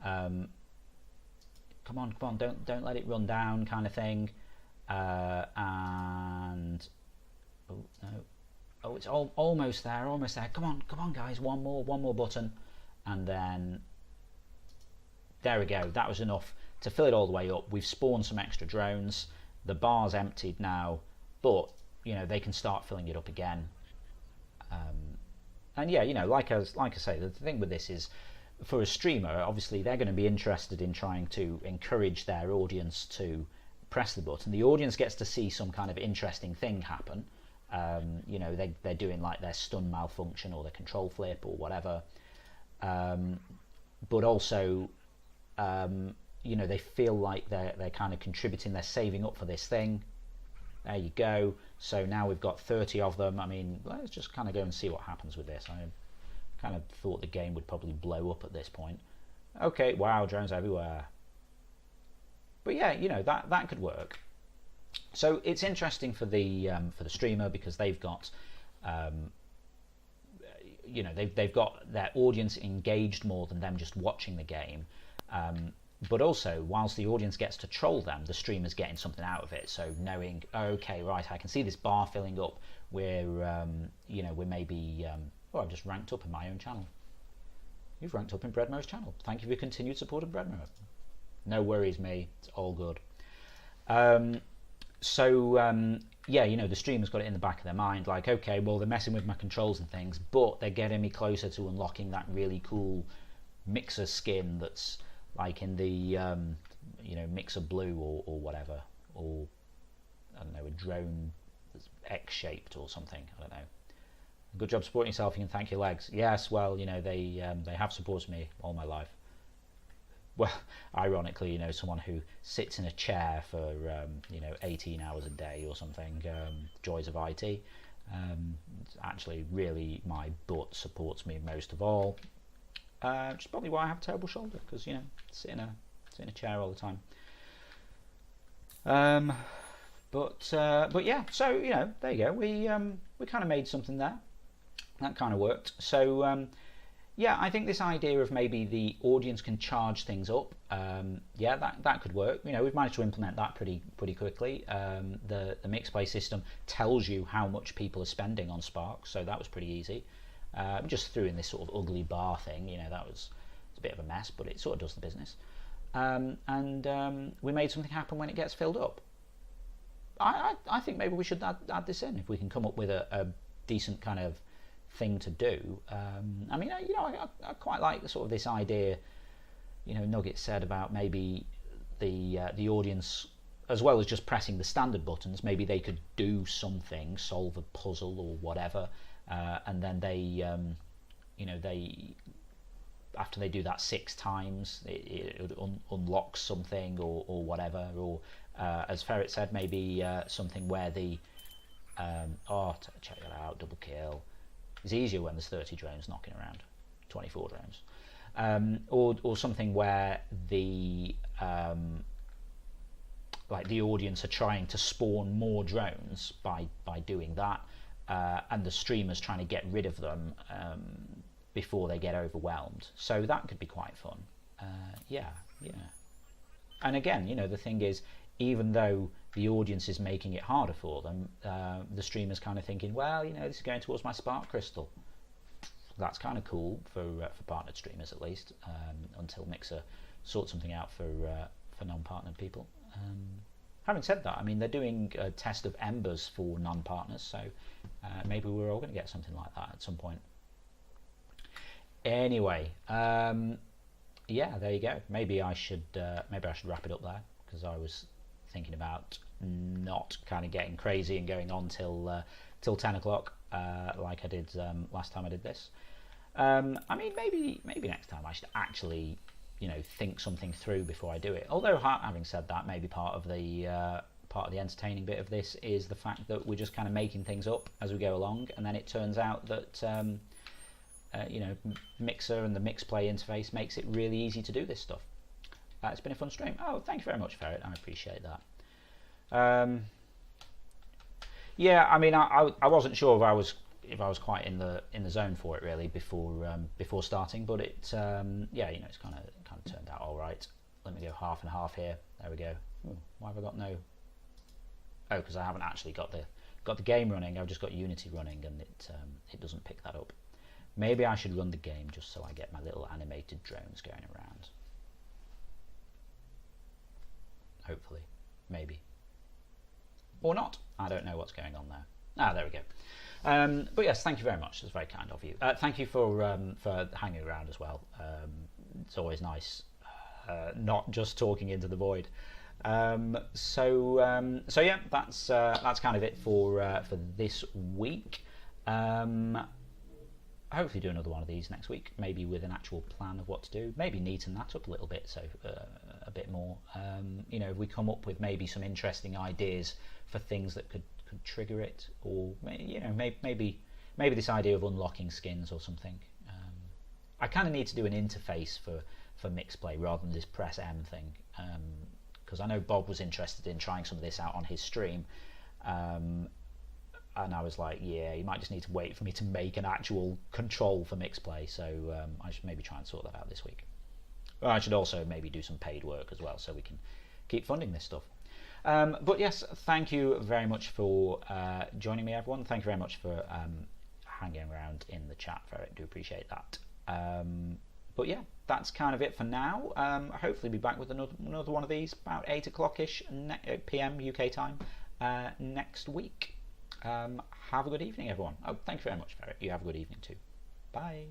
Come on, don't let it run down, kind of thing. And oh no, oh, it's almost there. Come on, guys, one more button, and then there we go. That was enough to fill it all the way up. We've spawned some extra drones. The bar's emptied now, but you know they can start filling it up again. And yeah, you know, like I say, the thing with this is, for a streamer, obviously they're going to be interested in trying to encourage their audience to press the button. The audience gets to see some kind of interesting thing happen. You know, they're doing like their stun malfunction or their control flip or whatever. But also, you know, they feel like they're kind of contributing. They're saving up for this thing. There you go. So now we've got 30 of them. I mean, let's just kind of go and see what happens with this. I kind of thought the game would probably blow up at this point. Okay, wow, drones everywhere. But yeah, you know, that could work. So it's interesting for the streamer, because they've got, you know, they've got their audience engaged more than them just watching the game. But also, whilst the audience gets to troll them, the streamer's getting something out of it. So knowing, okay, right, I can see this bar filling up. We're, you know, we're maybe, oh, I've just ranked up in my own channel. You've ranked up in Breadmower's channel. Thank you for your continued support of Breadmower. No worries, me. It's all good. Yeah, you know, the streamer's got it in the back of their mind, like, okay, well, they're messing with my controls and things, but they're getting me closer to unlocking that really cool mixer skin that's like in the, you know, mixer blue or whatever, or, I don't know, a drone that's X-shaped or something, I don't know. Good job supporting yourself, you can thank your legs. Yes, well, you know, they have supported me all my life. Well, ironically, you know, someone who sits in a chair for, you know, 18 hours a day or something, joys of IT. Actually, really, my butt supports me most of all. Which is probably why I have a terrible shoulder, because, you know, sit in a chair all the time. But yeah, so, you know, there you go. We kind of made something there. That kind of worked. So, Yeah, I think this idea of maybe the audience can charge things up, yeah, that could work. You know, we've managed to implement that pretty quickly. The mixed play system tells you how much people are spending on Spark, so that was pretty easy. Just threw in this sort of ugly bar thing. You know, it's a bit of a mess, but it sort of does the business. We made something happen when it gets filled up. I think maybe we should add this in if we can come up with a decent kind of thing to do. I mean, you know, I quite like sort of this idea. You know, Nugget said about maybe the audience, as well as just pressing the standard buttons, maybe they could do something, solve a puzzle or whatever, and then they, you know, after they do that 6 times, it unlocks something or whatever, or as Ferret said, maybe something where the check that out, double kill. It's easier when there's 30 drones knocking around, 24 drones, or something where the like the audience are trying to spawn more drones by doing that, and the streamer's trying to get rid of them before they get overwhelmed. So that could be quite fun. Yeah. And again, you know, the thing is, even though the audience is making it harder for them, the streamer's kind of thinking, well, you know, this is going towards my Spark Crystal. That's kind of cool for partnered streamers, at least, until Mixer sorts something out for non-partnered people. Having said that, I mean, they're doing a test of Embers for non-partners, so maybe we're all going to get something like that at some point. Anyway, yeah, there you go. Maybe I should wrap it up there, because I was thinking about not kind of getting crazy and going on till 10 o'clock like I did last time I did this. I mean, maybe next time I should actually, you know, think something through before I do it. Although, having said that, maybe part of the entertaining bit of this is the fact that we're just kind of making things up as we go along, and then it turns out that you know, Mixer and the MixPlay interface makes it really easy to do this stuff. It's been a fun stream. Oh, thank you very much, Ferret. I appreciate that. Yeah, I mean, I wasn't sure if I was quite in the zone for it really before starting, but it yeah, you know, it's kind of turned out all right. Let me go half and half here. There we go. Ooh, why have I got no? Oh, because I haven't actually got the game running. I've just got Unity running, and it doesn't pick that up. Maybe I should run the game just so I get my little animated drones going around. Hopefully, maybe, or not. I don't know what's going on there. There we go. But yes, thank you very much. That's very kind of you. Thank you for hanging around as well. It's always nice, not just talking into the void. So yeah, that's kind of it for this week. Hopefully do another one of these next week, maybe with an actual plan of what to do, maybe neaten that up a little bit, so a bit more. You know, if we come up with maybe some interesting ideas for things that could trigger it, or you know, maybe this idea of unlocking skins or something. I kind of need to do an interface for MixPlay rather than this press M thing, because I know Bob was interested in trying some of this out on his stream. And I was like, yeah, you might just need to wait for me to make an actual control for MixPlay, so I should maybe try and sort that out this week. Well, I should also maybe do some paid work as well, so we can keep funding this stuff. But yes, thank you very much for joining me, everyone. Thank you very much for hanging around in the chat. I do appreciate that. But yeah, that's kind of it for now. Hopefully be back with another one of these about 8 o'clock-ish PM UK time next week. Have a good evening, everyone. Oh, thank you very much, Ferret. You have a good evening too. Bye.